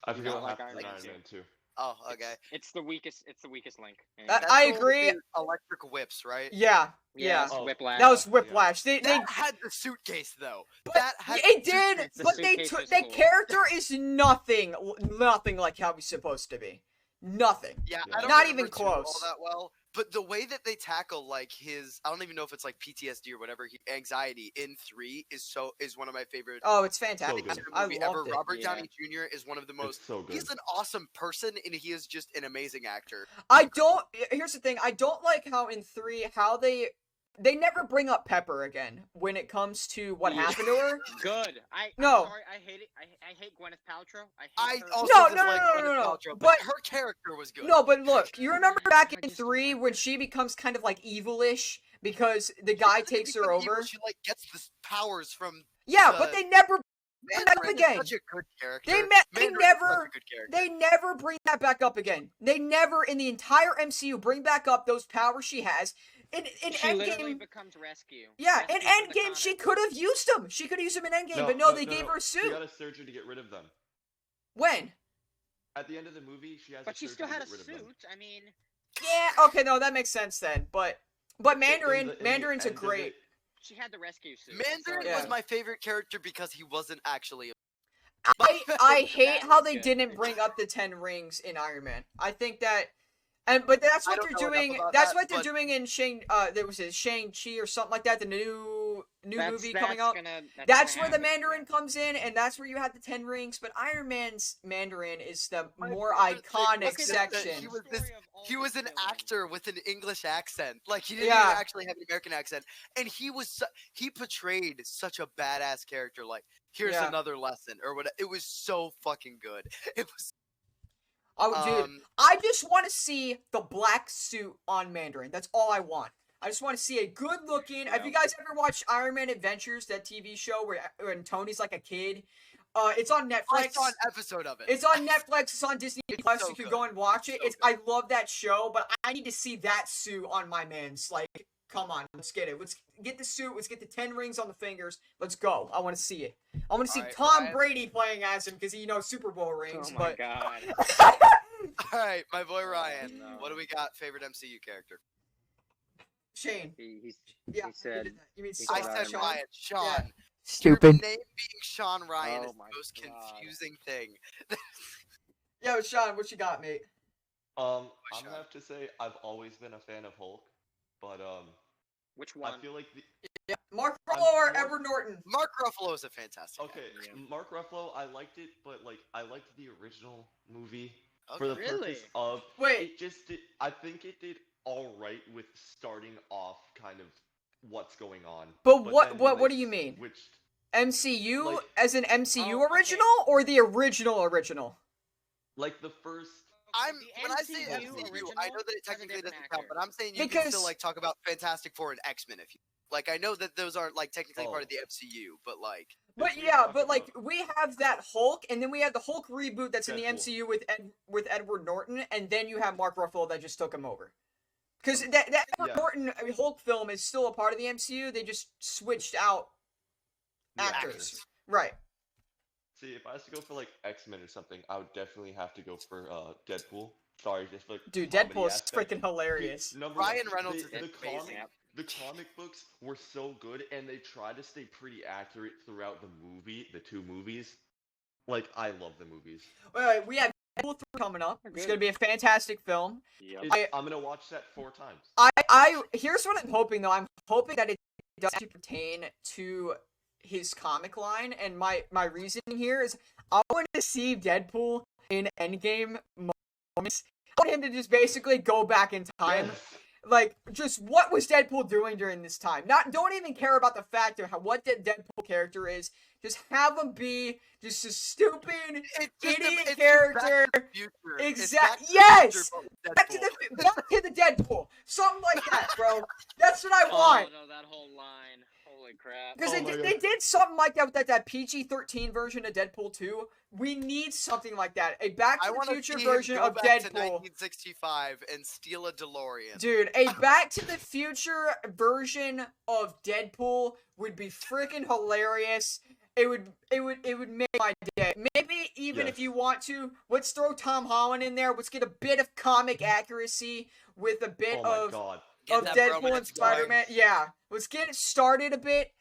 I Do forget not what like happened in Iron Iron Man Man 2. Oh, okay. It's the weakest. It's the weakest link. That's I the one with agree. the electric whips, right? Yeah. yeah, Yeah. it's Oh, Whiplash. That was yeah. Whiplash. They That had the suitcase though. but That had it the did, suitcase. The but they suitcase took was the cool. character is nothing like how he's supposed to be. Nothing. Yeah, Yeah. I don't Not remember even too all close. that well. But the way that they tackle like his, I don't even know if it's like PTSD or whatever, anxiety in 3 is one of my favorite Oh, it's fantastic. good. I movie loved ever. it. Robert Yeah. Downey Jr. is one of the most. It's so good. He's an awesome person, and he is just an amazing actor. I don't. Here's the thing. I don't like how in 3 how they never bring up Pepper again when it comes to what Yeah. happened to her. Good. I'm No. sorry. I hate it. I hate Gwyneth Paltrow. I I hate her. also No, dislike no, Gwyneth no. Paltrow, But- her character was good. No, but look, you remember back in I just don't 3 like when she becomes kind of like evilish because the guy She doesn't takes her become evil, over? She like gets the powers from. Yeah, the- but they never bring that up Mandarin is again. such a good character. They Mandarin is never such a good character. they never bring that back up again. They never in the entire MCU bring back up those powers she has. In She literally Endgame, becomes Rescue. yeah, in Rescue from the Endgame she comics. could have used them. She could have used them in Endgame, but no, they gave her a She suit. got a surgery to get rid of them. When? At the end of the movie, she has. But a she surgery still had to a get rid of them. suit. I mean, Yeah, okay, no, that makes sense then. But Mandarin's a end of great. it, she had the rescue suit. Mandarin Yeah. was my favorite character because he wasn't actually. I hate how was they good. didn't bring up the 10 rings in Iron Man. I think that, but that's I what don't they're know enough doing. about That's that, what they're but- doing in there was a Shang-Chi or something like that. The new movie coming out. That's That's where the Mandarin comes in, and that's where you have the 10 rings. But Iron Man's Mandarin is the My more favorite thing iconic was that section. he was an actor with an English accent. Like he didn't Yeah. even actually have an American accent, and he portrayed such a badass character. Like here's Yeah. another lesson or what. It was so fucking good. It was. Oh, dude, I just want to see the black suit on Mandarin. That's all I want. I just want to see a good-looking. Have you guys ever watched Iron Man Adventures, that TV show where when Tony's like a kid? It's on Netflix. I saw an episode of it. It's on Netflix. It's on Disney Plus. so You can good. go and watch it. It's so I love that show, but I need to see that suit on my man's. Like, come on, let's get it. Let's get the suit. Let's get the 10 rings on the fingers. Let's go. I want to see it. I want to see Alright, Tom Ryan. Brady playing as him because he knows Super Bowl rings. Oh my but god. All right, my boy Ryan. no. What do we got? Favorite MCU character? Shane. He Yeah, he said. you mean he I said said Iron Man. Ryan. Sean. Yeah. Your Stupid. name being Sean Ryan Oh is the my most God. confusing thing. Yo, Sean, what you got, mate? I'm Shot. gonna have to say I've always been a fan of Hulk, but Which I one? feel like Mark I'm Ruffalo or more- Edward Norton? Mark Ruffalo is a fantastic. okay, Yeah. Mark Ruffalo, I liked it, but like I liked the original movie actor. for the Okay. Really? purpose of Wait. it just did, I think it did all right with starting off kind of what's going on. But then what when what they do you mean? switched- MCU Like- as an MCU Oh, okay. original or the original? like the first When I say MCU MCU, I original know that it has a technically different doesn't count, actor. but I'm saying you can Because- still like talk about Fantastic Four and X-Men if you like. I know that those aren't like technically part of Oh. the MCU, but like But If we yeah, talk but like about- we have that Hulk, and then we have the Hulk reboot that's in the Deadpool. MCU with Edward Norton, and then you have Mark Ruffalo that just took him over. Because that Edward Yeah. Norton Hulk film is still a part of the MCU. They just switched out Yeah, actors. Right. See, if I was to go for like X-Men or something, I would definitely have to go for Deadpool. Sorry, just like Dude, comedy Deadpool is aspect. freaking hilarious. Dude, number Ryan one, Reynolds the, is the amazing. comic, the comic books were so good, and they tried to stay pretty accurate throughout the two movies. Like, I love the movies. Wait, we have Deadpool 3 coming up, which is gonna be a fantastic film. Yep. I'm gonna watch that 4 times. Here's what I'm hoping though. I'm hoping that it does pertain to his comic line, and my reasoning here is I want to see Deadpool in Endgame moments. I want him to just basically go back in time. Yes. Like, just what was Deadpool doing during this time? Don't even care about the fact of what the Deadpool character is. Just have him be just a stupid idiot character. Exactly. Yes. Back to the Deadpool. Something like that, bro. That's what I want. Oh no, that whole line. Holy crap. Because Oh my they God. did something like that with that PG-13 version of Deadpool 2. We need something like that. A Back I to the want to Future see him version go of back to Deadpool. 1965 and steal a DeLorean. Dude, a Back to the Future version of Deadpool would be freaking hilarious. it would make my day. Maybe even if Yes. you want to, let's throw Tom Holland in there. Let's get a bit of comic accuracy with a bit Oh my god. Get of that Deadpool and bromance going. Spider-Man. Yeah, let's get it started a bit.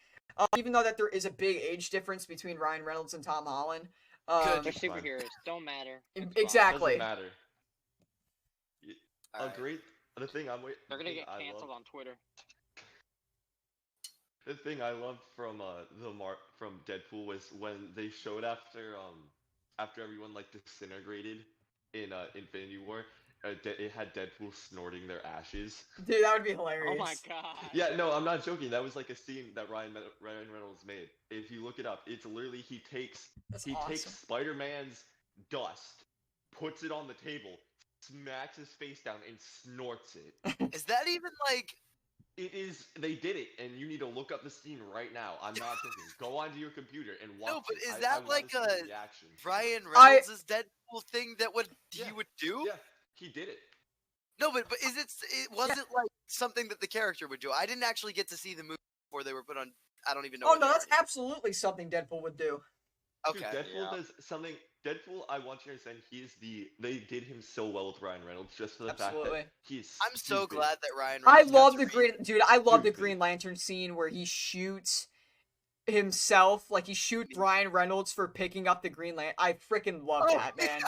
Even though that there is a big age difference between Ryan Reynolds and Tom Holland. Good. They're It's fine. superheroes. Don't matter. It's fine. Exactly. Doesn't matter. All right. The thing I'm waiting. They're gonna get canceled on Twitter. The thing I loved from from Deadpool was when they showed after everyone like disintegrated in Infinity War, it had Deadpool snorting their ashes. Dude, that would be hilarious. Oh my god. Yeah, no, I'm not joking. That was like a scene that Ryan Reynolds made. If you look it up, it's literally he takes That's awesome. Spider-Man's dust, puts it on the table, smacks his face down, and snorts it. Is that even like? It is. They did it, and you need to look up the scene right now. I'm not joking. Go onto your computer and watch. No, but it. is I that wanna like see a the reaction. Ryan Reynolds' Deadpool thing that Yeah. he would do? Yeah, he did it. No, but is it wasn't like something that the character would do? I didn't actually get to see the movie before they were put on. I don't even know. Oh when no, they that's were. absolutely something Deadpool would do. Dude, Okay. Deadpool does something. Deadpool, I want you to understand, they did him so well with Ryan Reynolds just for the Absolutely. fact that he's. I'm so stupid. glad that Ryan. I Reynolds got love to the be- Green dude. I love the Stupid. Green Lantern scene where he shoots himself, like he shoots Ryan Reynolds for picking up the Green Lantern. I freaking love Oh, that, man.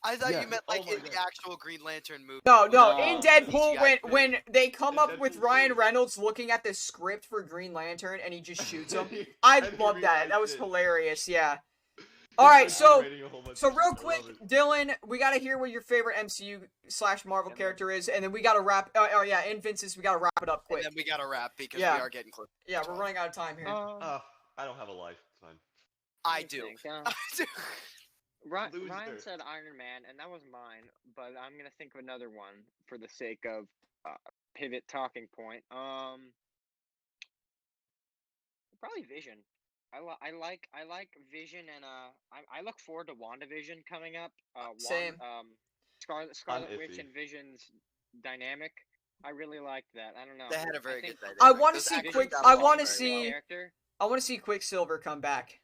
I thought Yeah. you meant Oh like my in the God. actual Green Lantern movie. No, No. in Deadpool, CGI when they come In up with Deadpool Ryan 2. Reynolds looking at the script for Green Lantern and he just shoots him. And I he love that. That was rewrites it. hilarious. Yeah. He All right, starts so rewriting a whole bunch so of real shit. I quick, love it. Dylan, we gotta hear what your favorite MCU/Marvel And then- character is, and then we gotta wrap. Oh yeah, and Vince's, we gotta wrap it up And quick. then we gotta wrap because Yeah. we are getting close. Yeah, we're running out of time here. I don't have a life. It's fine. I let me do. think, I do. Ryan Loser. said Iron Man, and that was mine, but I'm gonna think of another one for the sake of pivot talking point. Probably Vision. I like Vision, and I look forward to WandaVision coming up. Same. Scarlet Witch iffy. and Vision's dynamic. I really liked that. I don't know. They had a very think good I dynamic. wanna Those see actors quick- got I along wanna very see- well. character. I want to see Quicksilver come back.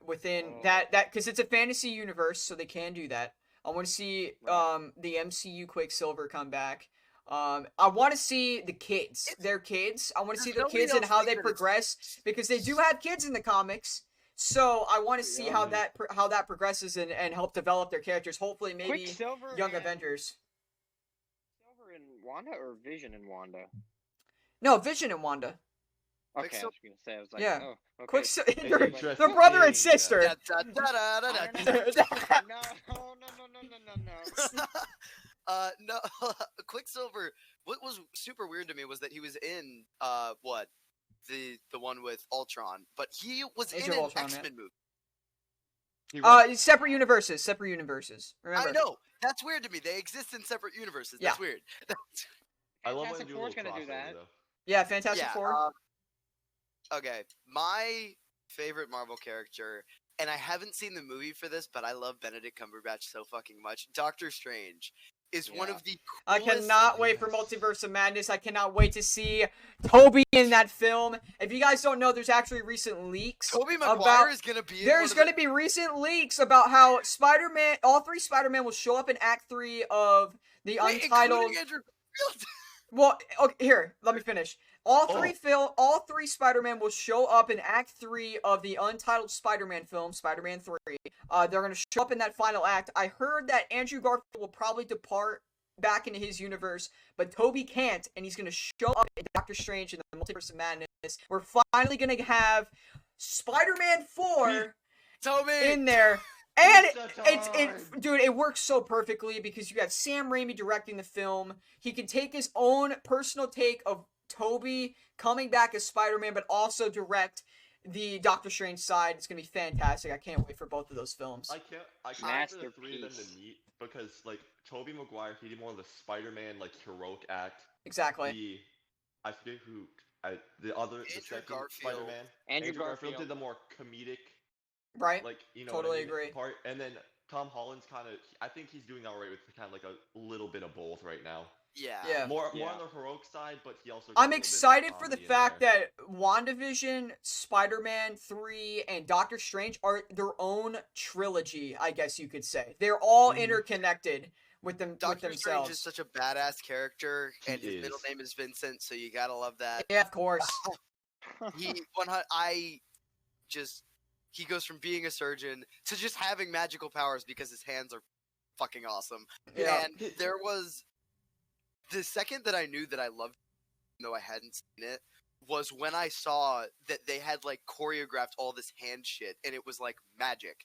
Within Oh. that because it's a fantasy universe, so they can do that. I want to see Right. the MCU Quicksilver come back. I want to see the kids, their kids. I want to see There's the nobody kids and else how like they that it's- progress because they do have kids in the comics. So I want to see Yeah. how that progresses and help develop their characters. Hopefully, maybe Quicksilver Young and- Avengers. Quicksilver and Wanda or Vision and Wanda? No, Vision and Wanda. Okay, I Quicksil- was gonna say I was like, Yeah. oh, okay. Quicksilver. Interesting. They're brother and Yeah. sister. Da, da, da, da, da, I da. don't know. No. No, Quicksilver. What was super weird to me was that he was in what the one with Ultron, but he was Age in of an Ultron, yeah. X-Men movie. Separate universes. Remember. I know that's weird to me. They exist in separate universes. Yeah. That's weird. I love when Fantastic they do a Four's little gonna do crossover, that. though. Yeah, Fantastic Yeah. Four. Okay, my favorite Marvel character, and I haven't seen the movie for this, but I love Benedict Cumberbatch so fucking much. Doctor Strange is one Yeah. of the I coolest. cannot wait for Yes. Multiverse of Madness. I cannot wait to see Toby in that film. If you guys don't know, there's actually recent leaks Tobey Maguire about. is gonna be. There's going to be recent leaks about how Spider-Man, all three Spider-Man will show up in Act 3 of the Untitled. Including Andrew Garfield. Well, okay, here, let me finish. All Oh. three Spider-Man will show up in Act 3 of the Untitled Spider-Man film, Spider-Man 3. They're going to show up in that final act. I heard that Andrew Garfield will probably depart back into his universe, but Toby can't, and he's going to show up in Doctor Strange in the Multiverse of Madness. We're finally going to have Spider-Man 4 Toby. in there. And Pizza dude, it works so perfectly because you have Sam Raimi directing the film. He can take his own personal take of Toby coming back as Spider-Man, but also direct the Doctor Strange side. It's gonna be fantastic. I can't wait for both of those films. I can't wait for the three of them Masterpiece. to meet because like Tobey Maguire, he did more of the Spider-Man like heroic act. Exactly. I forget who the Andrew second Garfield. Spider-Man. Andrew Garfield Garfield. did the more comedic, Right? like Totally what I mean, agree. part, and then Tom Holland's kind of. I think he's doing all right with kind of like a little bit of both right now. Yeah. More Yeah. on the heroic side, but he also. got a I'm little bit of excited for the comedy in fact there. that WandaVision, Spider-Man 3, and Doctor Strange are their own trilogy, I guess you could say. They're all Mhm. interconnected with Doctor Strange is themselves. such a badass character, He and his middle is. name is Vincent, so you gotta love that. Yeah, of course. He goes from being a surgeon to just having magical powers because his hands are fucking awesome. Yeah. And there was the second that I knew that I loved, even though I hadn't seen it, was when I saw that they had like choreographed all this hand shit, and it was like magic,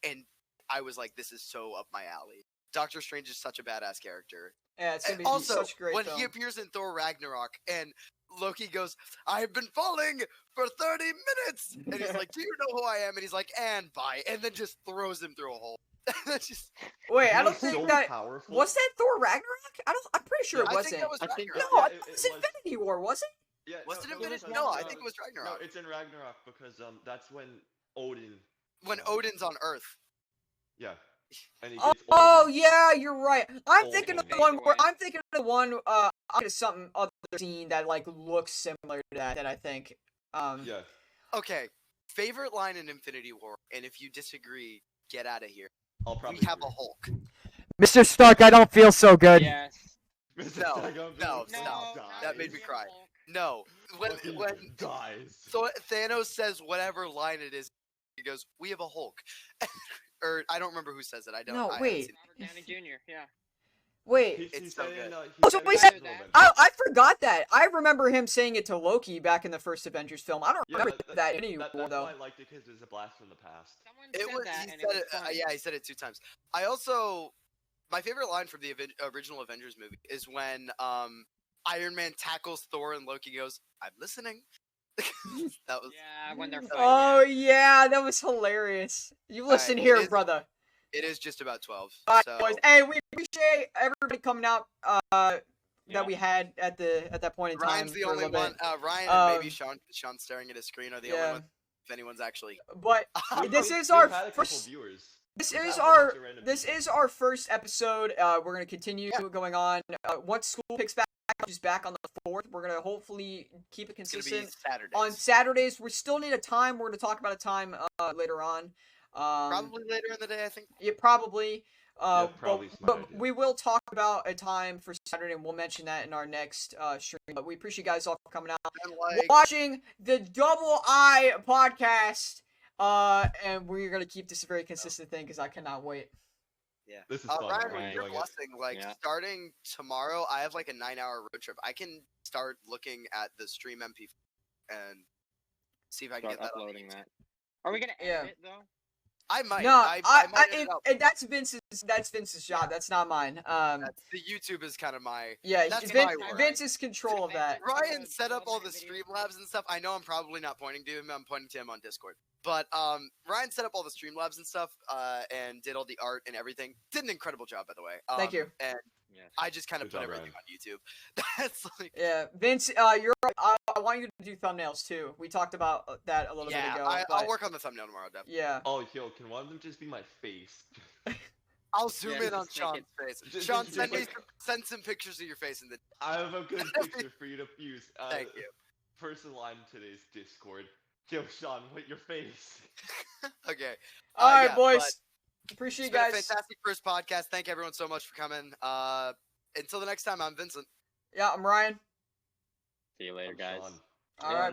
and I was like, this is so up my alley. Doctor Strange is such a badass character. Yeah, it's gonna be Also, such a great when film. he appears in Thor Ragnarok and Loki goes, I've been falling for 30 minutes! And he's like, do you know who I am? And he's like, and bye. And then just throws him through a hole. That's just, Wait, I He don't is think so that powerful. was that Thor Ragnarok. I'm pretty sure Yeah, it I wasn't. think that was I think Ragnarok. No, Yeah, I thought it was was. Infinity War, was it? Yeah, Was it no, Infinity? because, No, I think it was Ragnarok. No, it's in Ragnarok because that's when Odin. When Odin's on Earth. Yeah, and he Oh, gets Odin. yeah, you're right. I'm Oh, thinking of okay. the one where Away. I'm thinking of the one something other scene that like looks similar to that I think. Yeah. Okay, favorite line in Infinity War, and if you disagree, get out of here. I'll probably We have a agree. Hulk. Mr. Stark, I don't feel so good. Yes. Mr. No, Sargon no, Village stop. dies. That made me cry. No, when Fucking dies. so Thanos says whatever line it is, he goes, "We have a Hulk," or I don't remember who says it. I don't. No, I haven't wait. seen it. Robert Downey Jr. Yeah. Wait, It's so good. Oh, so wait, Civil that- Avengers. I forgot that. I remember him saying it to Loki back in the first Avengers film. I don't Yeah, remember that anymore that's though. why I liked it because it's a blast from the past. Someone It said was. that, He and said it was it. funny. Yeah, he said it 2 times. I also, my favorite line from the original Avengers movie is when Iron Man tackles Thor and Loki goes, "I'm listening." That was. Yeah, when they're fighting. Oh yeah, that was hilarious. You listen Alright, here, it is- brother. It is just about 12. Alright, So boys. Hey, we appreciate everybody coming out Yeah. that we had at that point in time. Ryan's the for a only little one. bit. Ryan and maybe Um, Sean. Sean staring at his screen are the yeah. only ones. If anyone's actually. But this We've is our had a couple first. viewers. This We've is had a whole our bunch of random this people. is our first episode. We're gonna continue going on. Once school picks back, which is back on the 4th, we're gonna hopefully keep it It's gonna be consistent. Saturdays. On Saturdays, we still need a time. We're gonna talk about a time later on. Probably later in the day, I think. Yeah, probably. probably but smart idea. we will talk about a time for Saturday, and we'll mention that in our next stream. But we appreciate you guys all for coming out, And like, watching the Double I podcast. And we're gonna keep this a very consistent thing because I cannot wait. yeah. This is fun. Ryan, I'm with your enjoying it. blessing, like Yeah. starting tomorrow, I have like a 9-hour road trip. I can start looking at the stream MP and see if I can Start get that on uploading YouTube. that. Are we gonna edit Yeah. it though? I might. No, I might edit out. that's Vince's job. That's not mine. The YouTube is kind of my. Yeah, that's Vince, my work. Vince is control of that. Ryan set up all the Streamlabs and stuff. I know I'm probably not pointing to him. I'm pointing to him on Discord. But Ryan set up all the Streamlabs and stuff, and did all the art and everything. Did an incredible job, by the way. Thank you. And Yes. I just kind of Good put job, everything on YouTube. That's like. Yeah, Vince, I want you to do thumbnails too. We talked about that a little bit ago. I'll but work on the thumbnail tomorrow, Deb. yeah. Oh, yo, can one of them just be my face? I'll zoom Yeah, in on just make Sean's face. just Sean, make- send some pictures of your face in the. I have a good picture for you to use. Thank you. Person line today's Discord. Yo, Sean, what your face? Okay. All right, yeah, boys. but Appreciate It's you been a guys. fantastic first podcast. Thank everyone so much for coming. Until the next time, I'm Vincent. Yeah, I'm Ryan. See you later, I'm guys. Sean. All right.